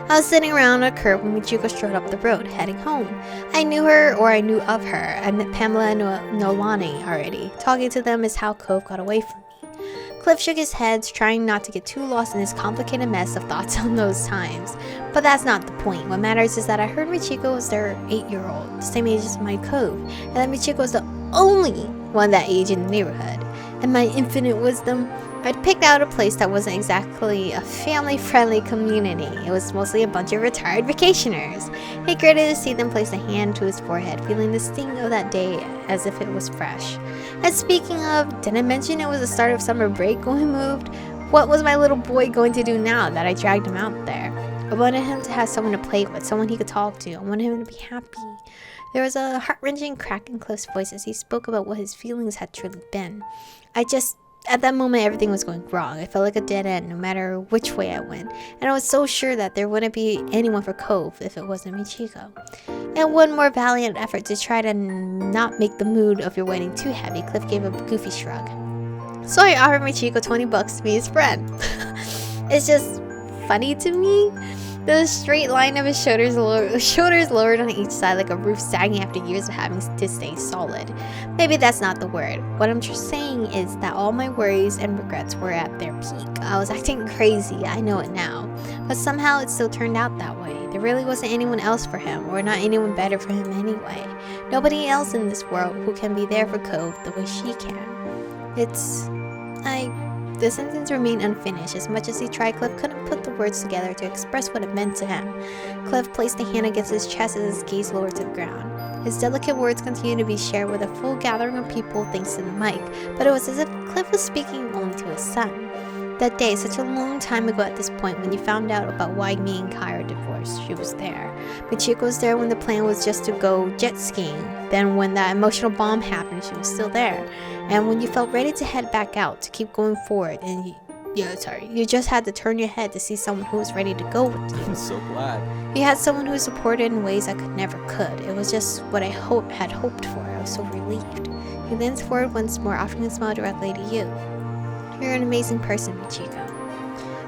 I was sitting around a curb when Michiko strode up the road, heading home. I knew her, or I knew of her. I met Pamela and Nolani already. Talking to them is how Cove got away from me. Cliff shook his head, trying not to get too lost in his complicated mess of thoughts on those times. But that's not the point. What matters is that I heard Michiko was their 8-year-old, the same age as my Cove, and that Michiko was the only one that age in the neighborhood. And my infinite wisdom, I'd picked out a place that wasn't exactly a family-friendly community. It was mostly a bunch of retired vacationers. It gritted to see them place a hand to his forehead, feeling the sting of that day as if it was fresh. And speaking of, did I mention it was the start of summer break when we moved? What was my little boy going to do now that I dragged him out there? I wanted him to have someone to play with, someone he could talk to. I wanted him to be happy. There was a heart-wrenching crack in Cliff's voice as he spoke about what his feelings had truly been. At that moment, everything was going wrong. I felt like a dead end no matter which way I went. And I was so sure that there wouldn't be anyone for Cove if it wasn't Michiko. And one more valiant effort to try to not make the mood of your wedding too heavy, Cliff gave a goofy shrug. So I offered Michiko $20 to be his friend. It's just funny to me. The straight line of his shoulders lowered on each side like a roof sagging after years of having to stay solid. Maybe that's not the word. What I'm just saying is that all my worries and regrets were at their peak. I was acting crazy, I know it now. But somehow it still turned out that way. There really wasn't anyone else for him, or not anyone better for him anyway. Nobody else in this world who can be there for Cove the way she can. The sentence remained unfinished. As much as he tried, Cliff couldn't put the words together to express what it meant to him. Cliff placed a hand against his chest as his gaze lowered to the ground. His delicate words continued to be shared with a full gathering of people thanks to the mic, but it was as if Cliff was speaking only to his son. That day, such a long time ago at this point, when you found out about why me and Kai are divorced, she was there. Michiko was there when the plan was just to go jet skiing. Then when that emotional bomb happened, she was still there. And when you felt ready to head back out, to keep going forward, and you just had to turn your head to see someone who was ready to go with you. I'm so glad. You had someone who supported in ways I never could. It was just what I had hoped for. I was so relieved. He leans forward once more, offering a smile directly to you. You're an amazing person, Michiko.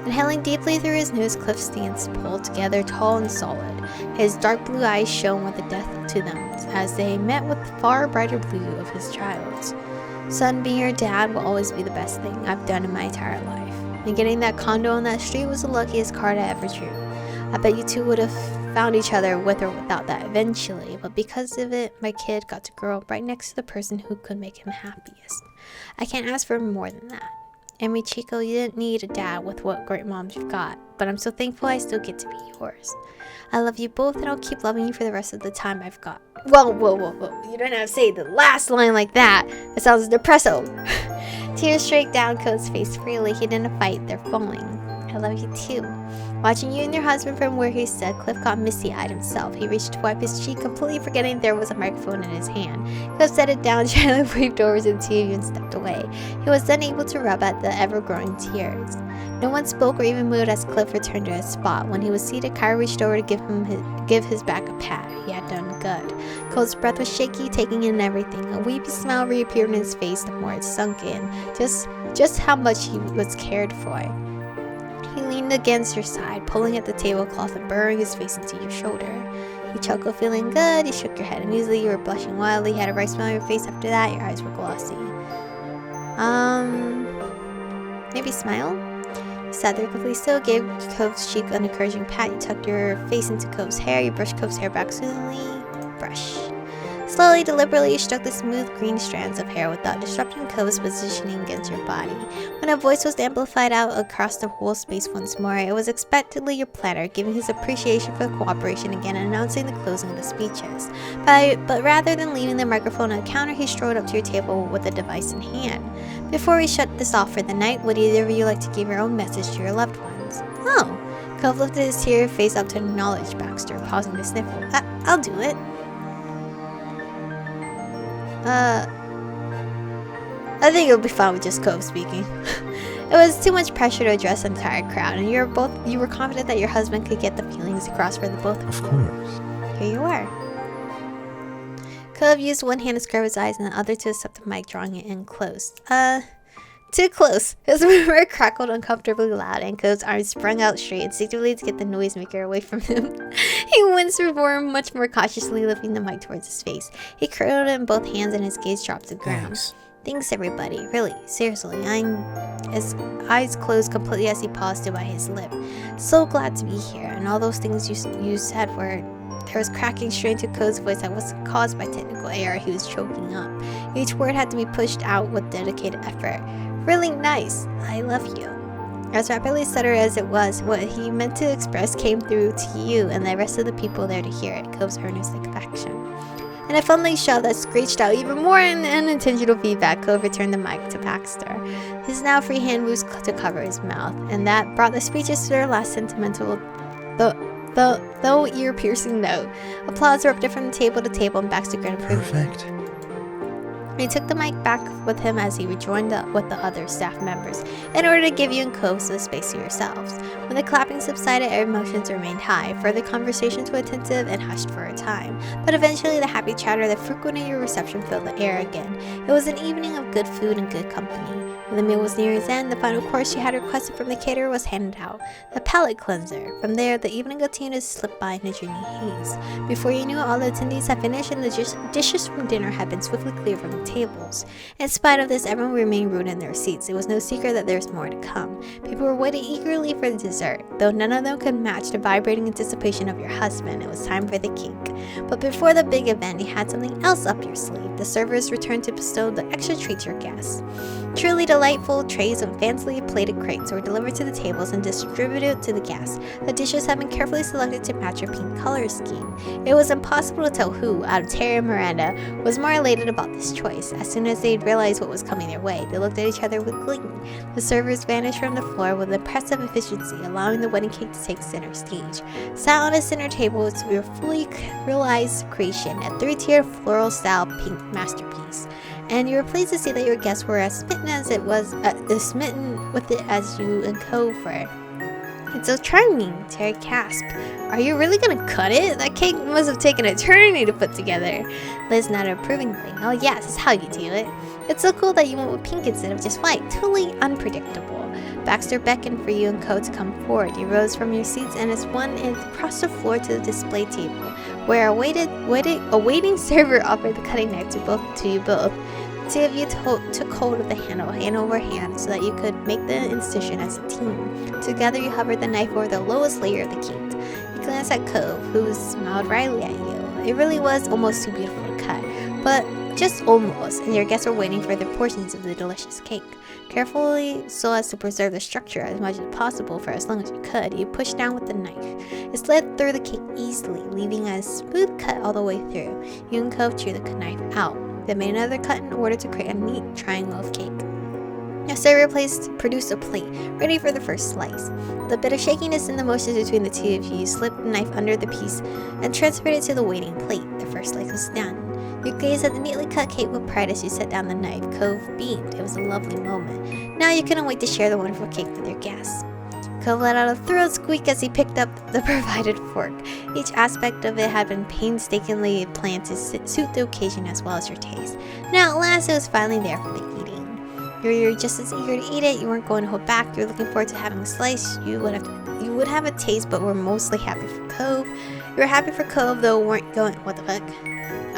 Inhaling deeply through his nose, Cliff's stance pulled together, tall and solid. His dark blue eyes shone with a depth to them as they met with the far brighter blue of his child's. Son, being your dad will always be the best thing I've done in my entire life. And getting that condo on that street was the luckiest card I ever drew. I bet you two would have found each other with or without that eventually, but because of it, my kid got to grow up right next to the person who could make him happiest. I can't ask for more than that. And Michiko, you didn't need a dad with what great moms you've got, but I'm so thankful I still get to be yours. I love you both, and I'll keep loving you for the rest of the time I've got. Whoa. You don't have to say the last line like that. That sounds depresso. Tears streaked down Code's face freely. He didn't fight, they're falling. I love you too. Watching you and your husband from where he stood, Cliff got misty-eyed himself. He reached to wipe his cheek, completely forgetting there was a microphone in his hand. Cliff set it down, gently waved over to the two of you and stepped away. He was then able to rub at the ever-growing tears. No one spoke or even moved as Cliff returned to his spot. When he was seated, Kyra reached over to give his back a pat. He had done good. Cole's breath was shaky, taking in everything. A weepy smile reappeared in his face the more it sunk in. Just how much he was cared for. He leaned against your side, pulling at the tablecloth and burrowing his face into your shoulder. You chuckled, feeling good. You shook your head amusedly. You were blushing wildly. You had a bright smile on your face. After that, your eyes were glossy. Maybe smile? You sat there quickly still, gave Cove's cheek an encouraging pat. You tucked your face into Cove's hair. You brushed Cove's hair back soothingly. Brush. Slowly, deliberately, you struck the smooth green strands of hair without disrupting Cove's positioning against your body. When a voice was amplified out across the whole space once more, it was expectedly your planner, giving his appreciation for the cooperation again and announcing the closing of the speeches. But rather than leaving the microphone on the counter, he strode up to your table with the device in hand. Before we shut this off for the night, would either of you like to give your own message to your loved ones? Oh. Cove lifted his tear face up to acknowledge Baxter, pausing to sniffle. I'll do it. I think it'll be fine with just Cove speaking. It was too much pressure to address the entire crowd, and you were confident that your husband could get the feelings across for the both of you. Of course. Here you are. Cove used one hand to scrub his eyes and the other to accept the mic, drawing it in close. Too close. His roar crackled uncomfortably loud, and Cove's arms sprung out straight, instinctively to get the noisemaker away from him. He winced before much more cautiously lifting the mic towards his face. He curled it in both hands, and his gaze dropped to the ground. Thanks, everybody. Really, seriously. His eyes closed completely as he paused by his lip. So glad to be here, and all those things you said were... There was cracking strain to Code's voice that was caused by technical error he was choking up. Each word had to be pushed out with dedicated effort. Really nice. I love you. As rapidly stuttered as it was, what he meant to express came through to you and the rest of the people there to hear it, Cove's earnest affection. In a fumbling shout that screeched out even more unintentional feedback, Cove returned the mic to Baxter. His now free hand moves to cover his mouth, and that brought the speeches to their last sentimental, though ear-piercing note. Applause erupted from table to table, and Baxter grinned approvingly. Perfect. He took the mic back with him as he rejoined with the other staff members, in order to give you and Cove some space to yourselves. When the clapping subsided, emotions remained high. Further conversations were attentive and hushed for a time, but eventually the happy chatter that frequented your reception filled the air again. It was an evening of good food and good company. When the meal was near its end, the final course you had requested from the caterer was handed out, the palate cleanser. From there, the evening continued to slip by in a dreamy haze. Before you knew it, all the attendees had finished and the dishes from dinner had been swiftly cleared from the tables. In spite of this, everyone remained rooted in their seats. It was no secret that there was more to come. People were waiting eagerly for the dessert. Though none of them could match the vibrating anticipation of your husband, it was time for the cake. But before the big event, you had something else up your sleeve. The servers returned to bestow the extra treat to your guests. Truly delightful trays of fancily plated crates were delivered to the tables and distributed to the guests. The dishes had been carefully selected to match your pink color scheme. It was impossible to tell who, out of Terry and Miranda, was more elated about this choice. As soon as they realized what was coming their way, they looked at each other with glee. The servers vanished from the floor with impressive efficiency, allowing the wedding cake to take center stage. Sat on a center table was your fully realized creation, a three-tiered floral-style pink masterpiece. And you were pleased to see that your guests were as smitten with it as you and Cove were. It's so charming, Terry gasped. Are you really gonna cut it? That cake must have taken an eternity to put together. Liz nodded approvingly. Oh yes, that's how you do it. It's so cool that you went with pink instead of just white. Totally unpredictable. Baxter beckoned for you and Cove to come forward. You rose from your seats and as one crossed the floor to the display table, where a waiting server offered the cutting knife to you both. The two of you took hold of the handle, hand over hand, so that you could make the incision as a team. Together you hovered the knife over the lowest layer of the cake. You glanced at Cove, who smiled wryly at you. It really was almost too beautiful to cut, but just almost, and your guests were waiting for their portions of the delicious cake. Carefully, so as to preserve the structure as much as possible for as long as you could, you pushed down with the knife. It slid through the cake easily, leaving a smooth cut all the way through. You and Cove drew the knife out, then made another cut in order to create a neat triangle of cake. A server produced a plate, ready for the first slice. With a bit of shakiness in the motions between the two of you, you slipped the knife under the piece and transferred it to the waiting plate. The first slice was done. You gazed at the neatly cut cake with pride as you set down the knife. Cove beamed. It was a lovely moment. Now you couldn't wait to share the wonderful cake with your guests. Cove let out a thrilled squeak as he picked up the provided fork. Each aspect of it had been painstakingly planned to suit the occasion as well as your taste. Now at last it was finally there for the eating. You were just as eager to eat it. You weren't going to hold back. You were looking forward to having a slice. You would have a taste, but were mostly happy for Cove. You were happy for Cove, though weren't going. What the fuck?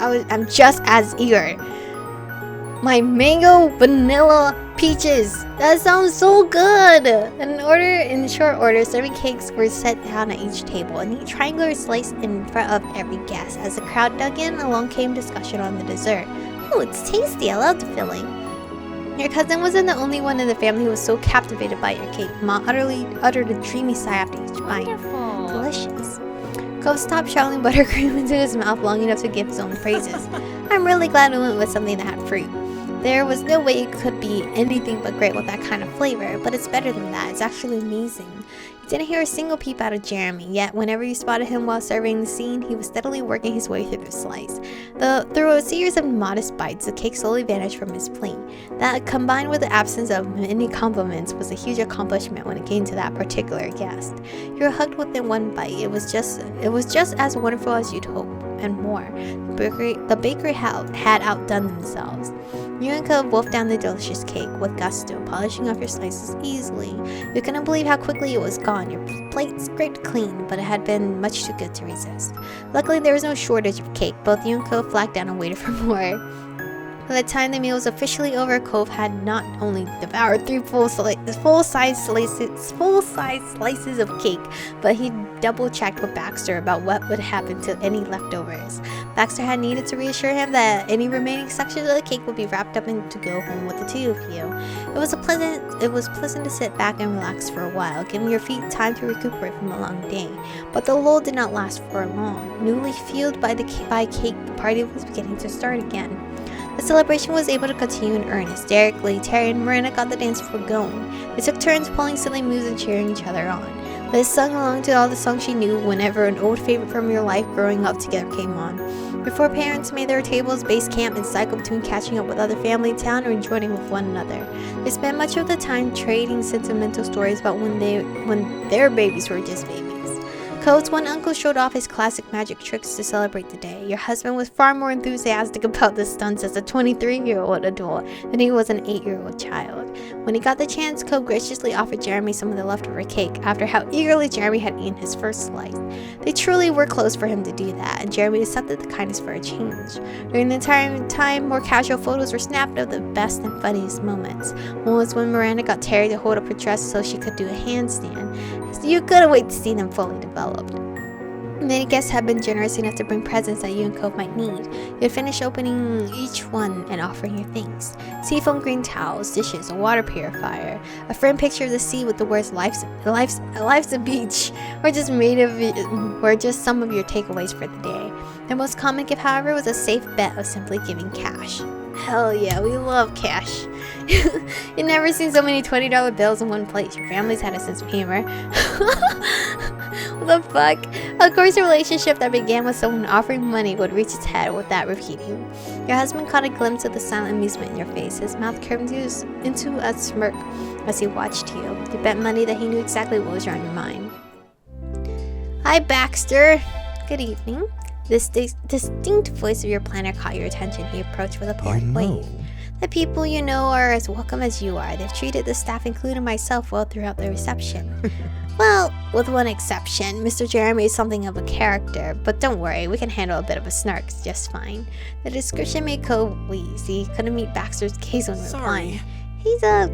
I'm just as eager. My mango vanilla peaches. That sounds so good. In short order, serving cakes were set down at each table, a neat triangular slice in front of every guest. As the crowd dug in, along came discussion on the dessert. Oh, it's tasty. I love the filling. Your cousin wasn't the only one in the family who was so captivated by your cake. Ma uttered a dreamy sigh after each bite. Wonderful. Delicious. Cove stopped shoveling buttercream into his mouth long enough to give his own praises. I'm really glad we went with something that had fruit. There was no way it could be anything but great with that kind of flavor, but it's better than that. It's actually amazing. You didn't hear a single peep out of Jeremy, yet whenever you spotted him while serving the scene, he was steadily working his way through the slice. Through a series of modest bites, the cake slowly vanished from his plate. That, combined with the absence of any compliments, was a huge accomplishment when it came to that particular guest. You were hugged within one bite. It was just as wonderful as you'd hoped. and more. The bakery had outdone themselves. You and Cove wolfed down the delicious cake with gusto, polishing off your slices easily. You couldn't believe how quickly it was gone. Your plate scraped clean, but it had been much too good to resist. Luckily, there was no shortage of cake. Both you and Cove flagged down and waited for more. By the time the meal was officially over, Cove had not only devoured 3 full-size slices of cake, but he double-checked with Baxter about what would happen to any leftovers. Baxter had needed to reassure him that any remaining sections of the cake would be wrapped up and to go home with the two of you. It was pleasant to sit back and relax for a while, giving your feet time to recuperate from a long day. But the lull did not last for long. Newly fueled by cake, the party was beginning to start again. The celebration was able to continue in earnest. Derek, Lee, Terry, and Miranda got the dance floor going. They took turns pulling silly moves and cheering each other on. Liz sung along to all the songs she knew whenever an old favorite from your life growing up together came on. Before parents made their tables base camp and cycled between catching up with other family in town or enjoying with one another. They spent much of the time trading sentimental stories about when their babies were just babies. Cove's one uncle showed off his classic magic tricks to celebrate the day. Your husband was far more enthusiastic about the stunts as a 23-year-old adult than he was an 8-year-old child. When he got the chance, Cove graciously offered Jeremy some of the leftover cake after how eagerly Jeremy had eaten his first slice. They truly were close for him to do that, and Jeremy accepted the kindness for a change. During the entire time, more casual photos were snapped of the best and funniest moments. One was when Miranda got Terry to hold up her dress so she could do a handstand. So you couldn't wait to see them fully developed. Many guests had been generous enough to bring presents that you and Cove might need. You'd finish opening each one and offering your thanks. Seafoam green towels, dishes, a water purifier, a framed picture of the sea with the words "Life's a beach," were just some of your takeaways for the day. The most common gift, however, was a safe bet of simply giving cash. Hell yeah, we love cash. You've never seen so many $20 bills in one place. Your family's had a sense of humor. What the fuck? Of course, a relationship that began with someone offering money would reach its head with that repeating. Your husband caught a glimpse of the silent amusement in your face. His mouth curved into a smirk as he watched you. You bet money that he knew exactly what was on your mind. Hi, Baxter. Good evening. This distinct voice of your planner caught your attention. He approached with a polite wave. The people you know are as welcome as you are. They've treated the staff, including myself, well throughout the reception. Well, with one exception. Mr. Jeremy is something of a character, but don't worry, we can handle a bit of a snark just fine. The description made Cove wheeze. He couldn't meet Baxter's gaze when replying. He's got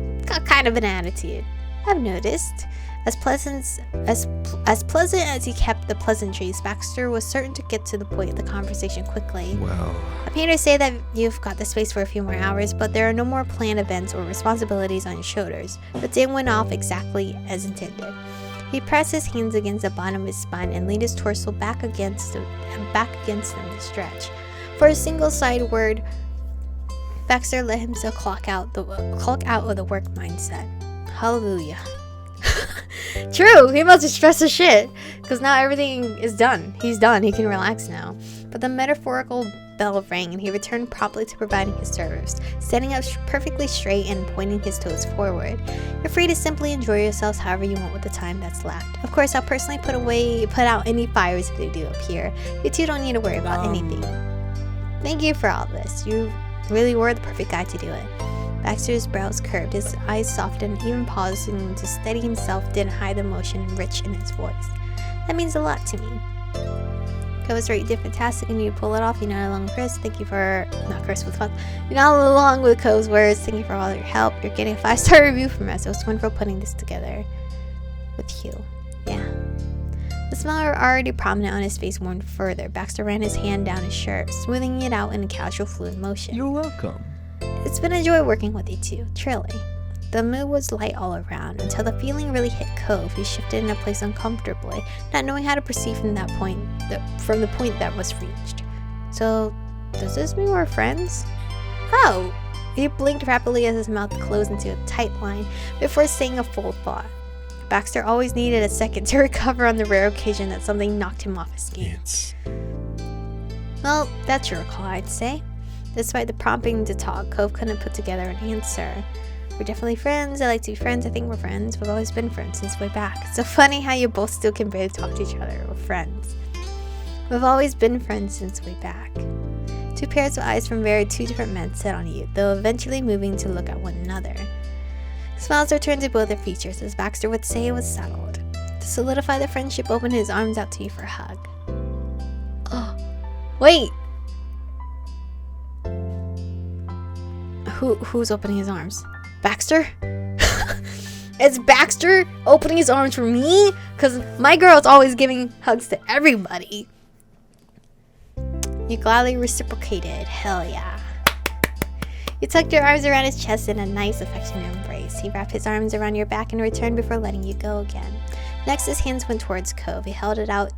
kind of an attitude, I've noticed. As pleasant as he kept the pleasantries, Baxter was certain to get to the point of the conversation quickly. Well, I'm here to say that you've got the space for a few more hours, but there are no more planned events or responsibilities on your shoulders. The day went off exactly as intended. He pressed his hands against the bottom of his spine and leaned his torso back against them to stretch. For a single side word, Baxter let himself clock out of the work mindset. Hallelujah. True, he must have stressed as shit, because now everything is done. He's done, he can relax now. But the metaphorical bell rang and he returned promptly to providing his service, standing up perfectly straight and pointing his toes forward. You're free to simply enjoy yourselves however you want with the time that's left. Of course, I'll personally put out any fires if they do appear. You two don't need to worry about anything. Thank you for all this. You really were the perfect guy to do it. Baxter's brows curved, his eyes softened, even pausing to steady himself didn't hide the emotion rich in his voice. That means a lot to me. That was right, you did fantastic and you pull it off. You're not along with Chris. Thank you for, not Chris, with fuck. You're not along with Cove's words. Thank you for all your help. You're getting a 5-star review from us. It was wonderful putting this together with you. Yeah. The smile already prominent on his face warmed further. Baxter ran his hand down his shirt, smoothing it out in a casual fluid motion. you're welcome. It's been a joy working with you two, truly. The mood was light all around until the feeling really hit Cove. He shifted in a place uncomfortably, not knowing how to proceed from the point that was reached. So, does this mean we're friends? Oh! He blinked rapidly as his mouth closed into a tight line before saying a full thought. Baxter always needed a second to recover on the rare occasion that something knocked him off his game. Well, that's your call, I'd say. Despite the prompting to talk, Cove couldn't put together an answer. We're definitely friends. I like to be friends. I think we're friends. We've always been friends since way back. It's so funny how you both still can barely talk to each other. We're friends. We've always been friends since way back. Two pairs of eyes from two different men set on you, though eventually moving to look at one another. Smiles returned to both their features, as Baxter would say it was settled. To solidify the friendship, opened his arms out to you for a hug. Oh, wait! Who's opening his arms? Baxter? It's Baxter opening his arms for me? Because my girl's always giving hugs to everybody. You gladly reciprocated. Hell yeah. You tucked your arms around his chest in a nice, affectionate embrace. He wrapped his arms around your back in return before letting you go again. Next, his hands went towards Cove. He held it out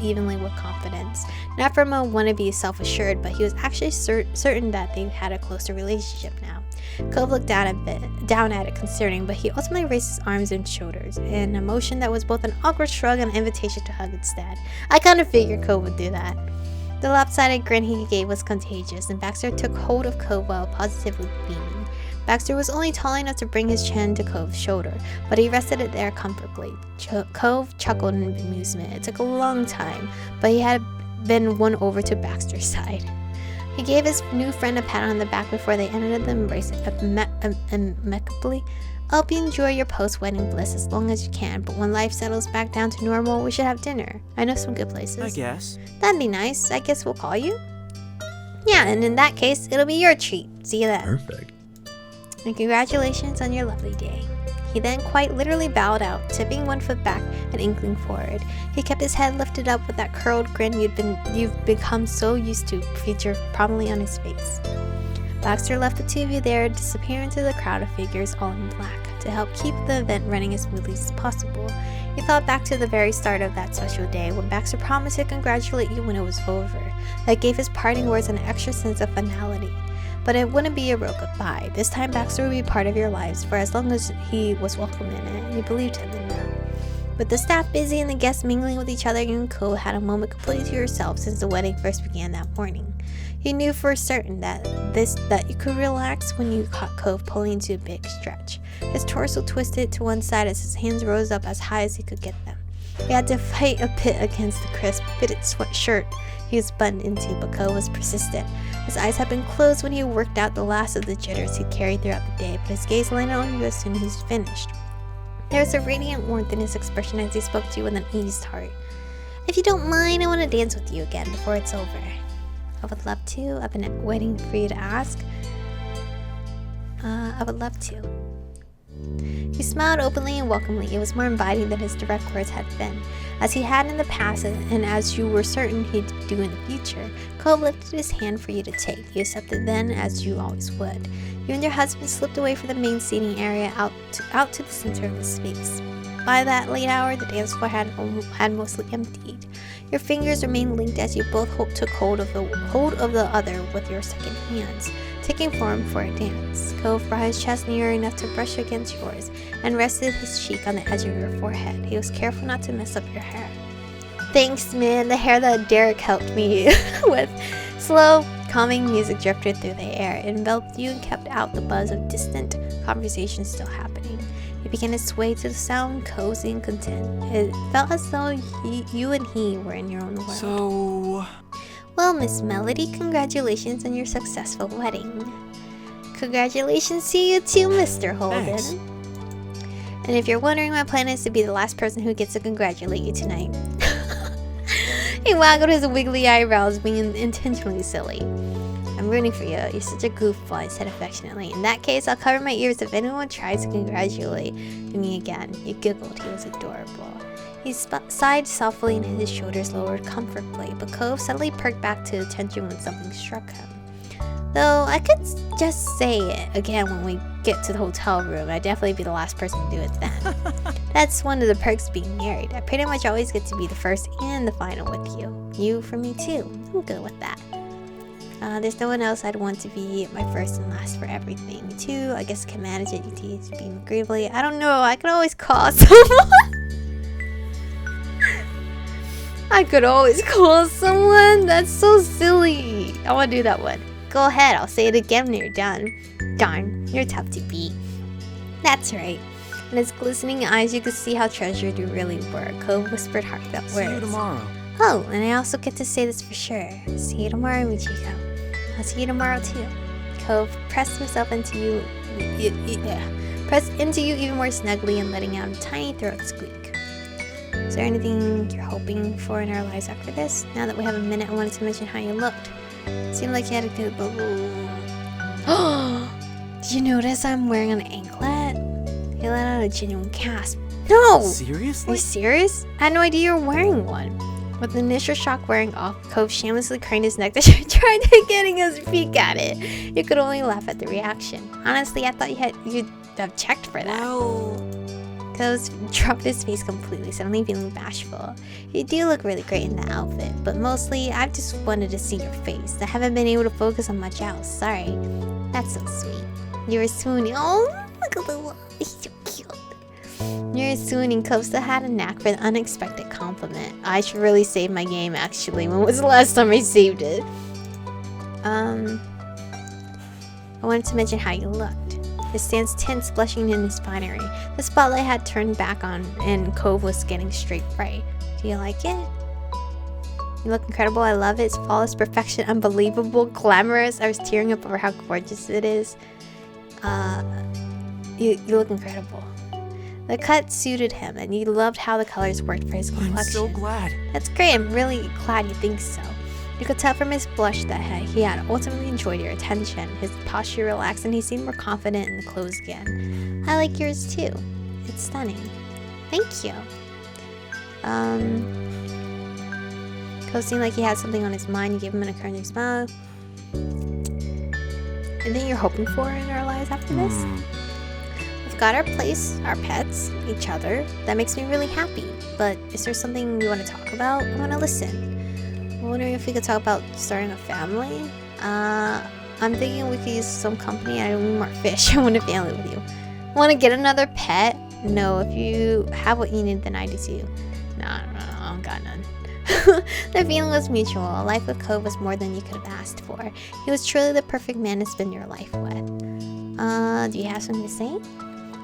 evenly with confidence. Not from a wannabe self-assured, but he was actually certain that they had a closer relationship now. Cove looked down at it concerning, but he ultimately raised his arms and shoulders in a motion that was both an awkward shrug and an invitation to hug instead. I kind of figured Cove would do that. The lopsided grin he gave was contagious, and Baxter took hold of Cove while positively beaming. Baxter was only tall enough to bring his chin to Cove's shoulder, but he rested it there comfortably. Cove chuckled in amusement. It took a long time, but he had been won over to Baxter's side. He gave his new friend a pat on the back before they ended the embrace amicably. I hope you enjoy your post-wedding bliss as long as you can, but when life settles back down to normal, we should have dinner. I know some good places. I guess. That'd be nice. I guess we'll call you. Yeah, and in that case, it'll be your treat. See you then. Perfect. And congratulations on your lovely day. He then quite literally bowed out, tipping one foot back and inkling forward. He kept his head lifted up with that curled grin you've become so used to feature prominently on his face. Baxter left the two of you there, disappear into the crowd of figures all in black, to help keep the event running as smoothly as possible. He thought back to the very start of that special day, when Baxter promised to congratulate you when it was over. That gave his parting words an extra sense of finality. But it wouldn't be a real goodbye. This time Baxter would be part of your lives for as long as he was welcome in it, and you believed him in that. With the staff busy and the guests mingling with each other, you and Cove had a moment completely to yourself since the wedding first began that morning. You knew for certain that you could relax when you caught Cove pulling into a big stretch. His torso twisted to one side as his hands rose up as high as he could get them. He had to fight a pit against the crisp, fitted sweatshirt he was buttoned into, but Cove was persistent. His eyes had been closed when he worked out the last of the jitters he'd carried throughout the day, but his gaze landed on you as soon as he was finished. There was a radiant warmth in his expression as he spoke to you with an eased heart. If you don't mind, I want to dance with you again before it's over. I would love to. I've been waiting for you to ask. I would love to. He smiled openly and welcomely. It was more inviting than his direct words had been. As he had in the past, and as you were certain he'd do in the future, Cove lifted his hand for you to take. You accepted then, as you always would. You and your husband slipped away from the main seating area out to the center of the space. By that late hour, the dance floor had mostly emptied. Your fingers remained linked as you both took hold of the other with your second hands, taking form for a dance. Cove brought his chest near enough to brush against yours and rested his cheek on the edge of your forehead. He was careful not to mess up your hair. Thanks, man. The hair that Derek helped me with. Slow, calming music drifted through the air. It enveloped you and kept out the buzz of distant conversations still happening. You began to sway to the sound, cozy and content. It felt as though you and he were in your own world. So... Well, Miss Melody, congratulations on your successful wedding. Congratulations to you too, Mr. Holden. Thanks. And if you're wondering, my plan is to be the last person who gets to congratulate you tonight. He waggled his wiggly eyebrows, being intentionally silly. I'm rooting for you. You're such a goofball, I said affectionately. In that case, I'll cover my ears if anyone tries to congratulate me again. You giggled. He was adorable. He sighed softly and his shoulders lowered comfortably, but Cove suddenly perked back to attention when something struck him. Though I could just say it again when we get to the hotel room. I'd definitely be the last person to do it then. That's one of the perks of being married. I pretty much always get to be the first and the final with you. You for me too. I'm good with that. There's no one else I'd want to be my first and last for everything. You too, I guess, can manage it. You tease, being agreeably. I don't know. I could always call someone. I could always call someone. That's so silly. I want to do that one. Go ahead. I'll say it again when you're done. Darn, you're tough to beat. That's right. In his glistening eyes, you could see how treasured you really were. Cove whispered heartfelt words. See you tomorrow. Oh, and I also get to say this for sure. See you tomorrow, Michiko. I'll see you tomorrow too. Cove pressed himself into you, pressed into you even more snugly and letting out a tiny throat squeak. Is there anything you're hoping for in our lives after this? Now that we have a minute, I wanted to mention how you looked. It seemed like you had a good Did you notice I'm wearing an anklet? He let out a genuine gasp. No! Seriously? Are you serious? I had no idea you were wearing one. With the initial shock wearing off, Cove shamelessly craned his neck to try to getting his peek at it. You could only laugh at the reaction. Honestly, I thought you'd have checked for that. Well... Cove dropped his face completely, suddenly feeling bashful. You do look really great in that outfit, but mostly I've just wanted to see your face. I haven't been able to focus on much else. Sorry. That's so sweet. You were swooning. Oh, look at the he's so cute. You're swooning. Cove still had a knack for the unexpected compliment. I should really save my game, actually. When was the last time I saved it? I wanted to mention how you looked. His stance tense, blushing in his finery. The spotlight had turned back on, and Cove was getting straight bright. Do you like it? You look incredible. I love it. It's flawless perfection, unbelievable, glamorous. I was tearing up over how gorgeous it is. You look incredible. The cut suited him, and you loved how the colors worked for his complexion. I'm so glad. That's great. I'm really glad you think so. You could tell from his blush that he had ultimately enjoyed your attention. His posture relaxed, and he seemed more confident in the clothes again. I like yours too. It's stunning. Thank you. Cove seemed like he had something on his mind. You gave him an encouraging smile. Anything you're hoping for in our lives after this? We've got our place, our pets, each other. That makes me really happy. But is there something you want to talk about? I want to listen. I'm wondering if we could talk about starting a family. I'm thinking we could use some company. I don't need more fish. I want a family with you. Want to get another pet? No, if you have what you need, then I do too. No, I don't got none. The feeling was mutual. A life with Cove was more than you could have asked for. He was truly the perfect man to spend your life with. Do you have something to say?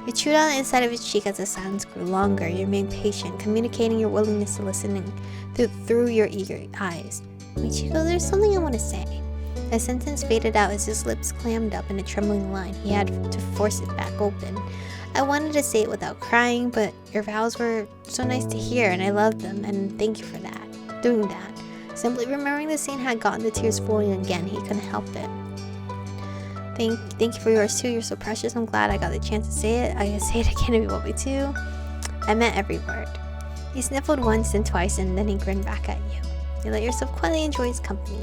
You chewed on the inside of his cheek as the silence grew longer. You remained patient, communicating your willingness to listen through your eager eyes. Michiko, there's something I want to say. The sentence faded out as his lips clammed up in a trembling line. He had to force it back open. I wanted to say it without crying, but your vows were so nice to hear, and I loved them, and thank you for that. Doing that. Simply remembering the scene had gotten the tears flowing again. He couldn't help it. Thank you for yours too. You're so precious. I'm glad I got the chance to say it. I can say it again if you want me to. I meant every word. He sniffled once and twice, and then he grinned back at you. You let yourself quietly enjoy his company.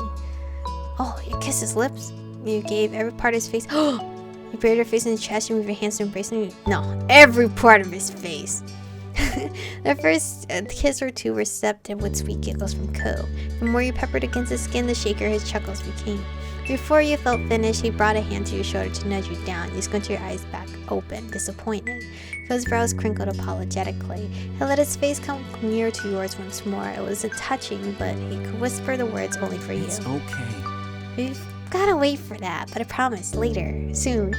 Oh, you kissed his lips. You gave every part of his face. You buried your face in his chest. You moved your hands to embrace him. No, every part of his face. The first kiss or two were receptive with sweet giggles from Cove. The more you peppered against his skin, the shakier his chuckles became. Before you felt finished, he brought a hand to your shoulder to nudge you down. You squinted your eyes back open, disappointed. Cove's brows crinkled apologetically. He let his face come near to yours once more. It was touching, but he could whisper the words only for you. It's okay. We've gotta wait for that, but I promise, later, soon.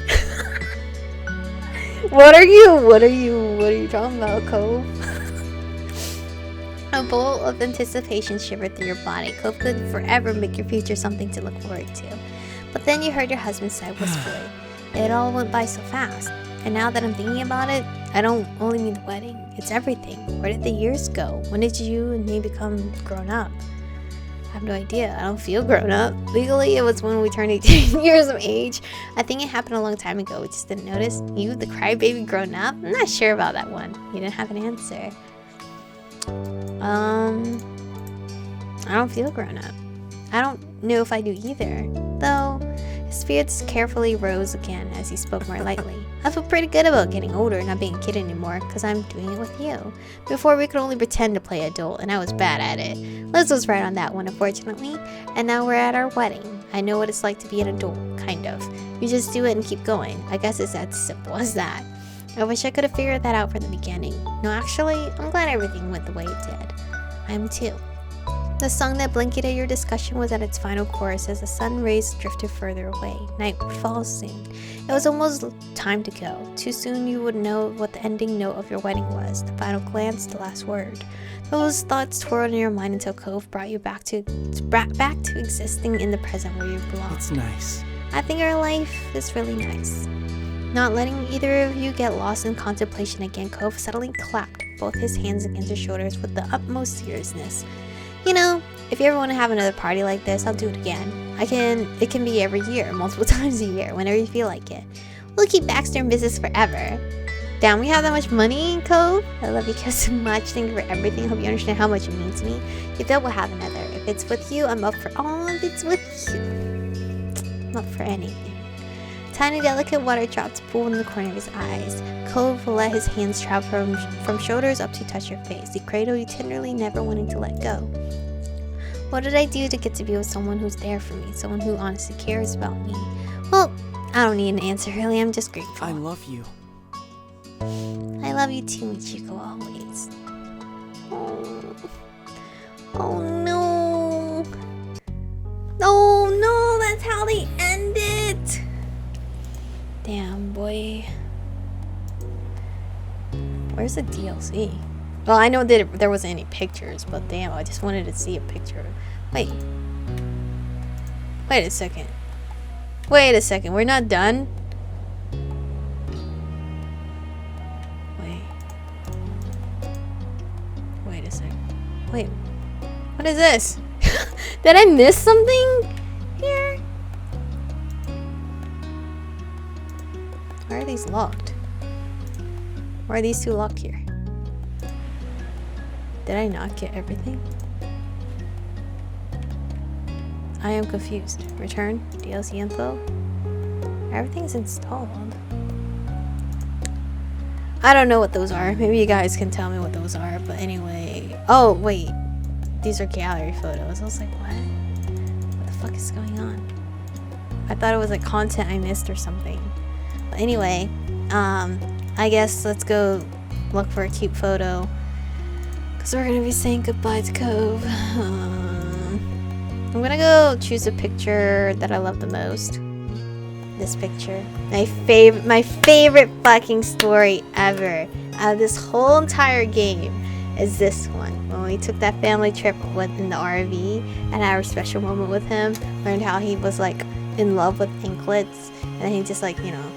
What are you talking about, Cove? A bolt of anticipation shivered through your body. Cove could forever make your future something to look forward to. But then you heard your husband sigh wistfully. It all went by so fast. And now that I'm thinking about it, I don't only mean the wedding. It's everything. Where did the years go? When did you and me become grown up? I have no idea. I don't feel grown up. Legally, it was when we turned 18 years of age. I think it happened a long time ago. We just didn't notice. You, the crybaby grown up? I'm not sure about that one. You didn't have an answer. I don't feel grown up. I don't know if I do either. Though, his spirits carefully rose again as he spoke more lightly. I feel pretty good about getting older and not being a kid anymore, because I'm doing it with you. Before, we could only pretend to play adult, and I was bad at it. Liz was right on that one, unfortunately. And now we're at our wedding. I know what it's like to be an adult, kind of. You just do it and keep going. I guess it's as simple as that. I wish I could have figured that out from the beginning. No, actually, I'm glad everything went the way it did. I am too. The song that blanketed your discussion was at its final chorus as the sun rays drifted further away. Night would fall soon. It was almost time to go. Too soon you would know what the ending note of your wedding was, the final glance, the last word. Those thoughts twirled in your mind until Cove brought you back to existing in the present where you belong. It's nice. I think our life is really nice. Not letting either of you get lost in contemplation again, Cove suddenly clapped both his hands against your shoulders with the utmost seriousness. You know, if you ever want to have another party like this, I'll do it again. It can be every year, multiple times a year, whenever you feel like it. We'll keep Baxter in business forever. Damn, we have that much money, Cove? I love you guys so much. Thank you for everything. Hope you understand how much it means to me. If that will have another. If it's with you, I'm up for all of it's with you. I'm up for anything. Tiny, delicate water drops pooled in the corner of his eyes. Cove let his hands travel from shoulders up to touch your face. He cradled you tenderly, never wanting to let go. What did I do to get to be with someone who's there for me? Someone who honestly cares about me? Well, I don't need an answer, really. I'm just grateful. I love you. I love you too, Michiko, always. Oh no. Oh no, that's how they end it. Damn, boy. Where's the DLC? Well, I know that there wasn't any pictures, but damn, I just wanted to see a picture. Wait a second. Wait a second, we're not done? Wait a second. Wait, what is this? Did I miss something here? Why are these locked? Why are these two locked here? Did I not get everything? I am confused. Return, DLC info. Everything's installed. I don't know what those are. Maybe you guys can tell me what those are. But anyway. Oh, wait. These are gallery photos. I was like, what? What the fuck is going on? I thought it was like content I missed or something. But anyway, I guess let's go look for a cute photo. Because we're going to be saying goodbye to Cove. I'm going to go choose a picture that I love the most. This picture. My favorite fucking story ever out of this whole entire game is this one. When we took that family trip in the RV and had a special moment with him. Learned how he was like in love with anklets. And then he just like, you know,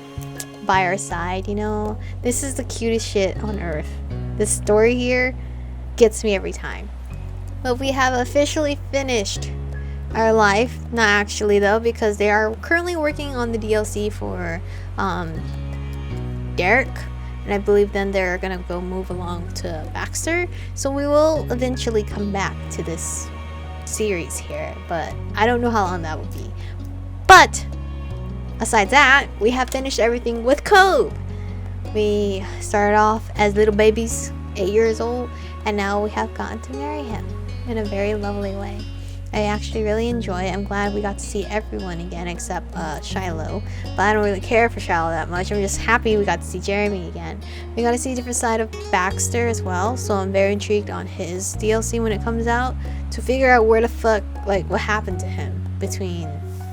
by our side, you know. This is the cutest shit on earth. This story here gets me every time. But we have officially finished our life. Not actually though, because they are currently working on the DLC for Derek, and I believe then they're gonna go move along to Baxter, so we will eventually come back to this series here, but I don't know how long that will be. But aside that, we have finished everything with Cove. We started off as little babies, 8 years old, and now we have gotten to marry him in a very lovely way. I actually really enjoy it. I'm glad we got to see everyone again except Shiloh. But I don't really care for Shiloh that much. I'm just happy we got to see Jeremy again. We got to see a different side of Baxter as well. So I'm very intrigued on his DLC when it comes out. To figure out where the fuck, like, what happened to him between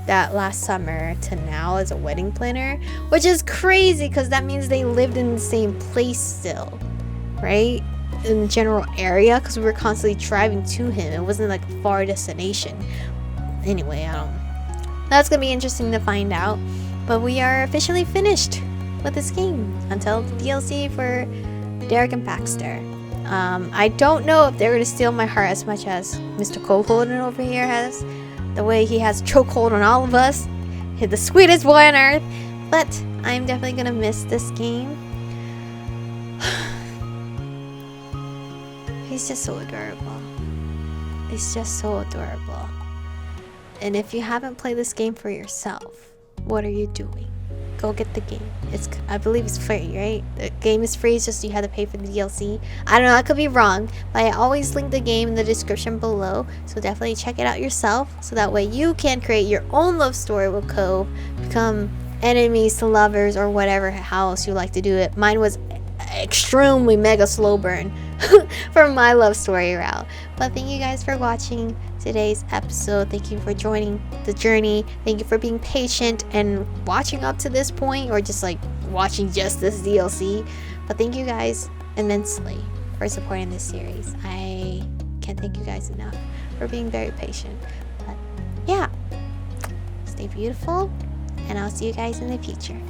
that last summer to now as a wedding planner. Which is crazy because that means they lived in the same place still. Right? In the general area, because we were constantly driving to him. It wasn't like a far destination. Anyway, that's gonna be interesting to find out. But we are officially finished with this game until the DLC for Derek and Baxter. I don't know if they're gonna steal my heart as much as Mr. Coldholden over here has. The way he has chokehold on all of us. He's the sweetest boy on earth. But I'm definitely gonna miss this game. He's just so adorable. He's just so adorable. And if you haven't played this game for yourself, what are you doing? Go get the game. I believe it's free, right? The game is free, it's just you have to pay for the DLC. I don't know, I could be wrong, but I always link the game in the description below, so definitely check it out yourself, so that way you can create your own love story with Cove, become enemies to lovers, or whatever, how else you like to do it. Mine was extremely mega slow burn for my love story route. But thank you guys for watching today's episode. Thank you for joining the journey. Thank you for being patient and watching up to this point, or just like watching just this DLC. But thank you guys immensely for supporting this series. I can't thank you guys enough for being very patient. But yeah, stay beautiful, and I'll see you guys in the future.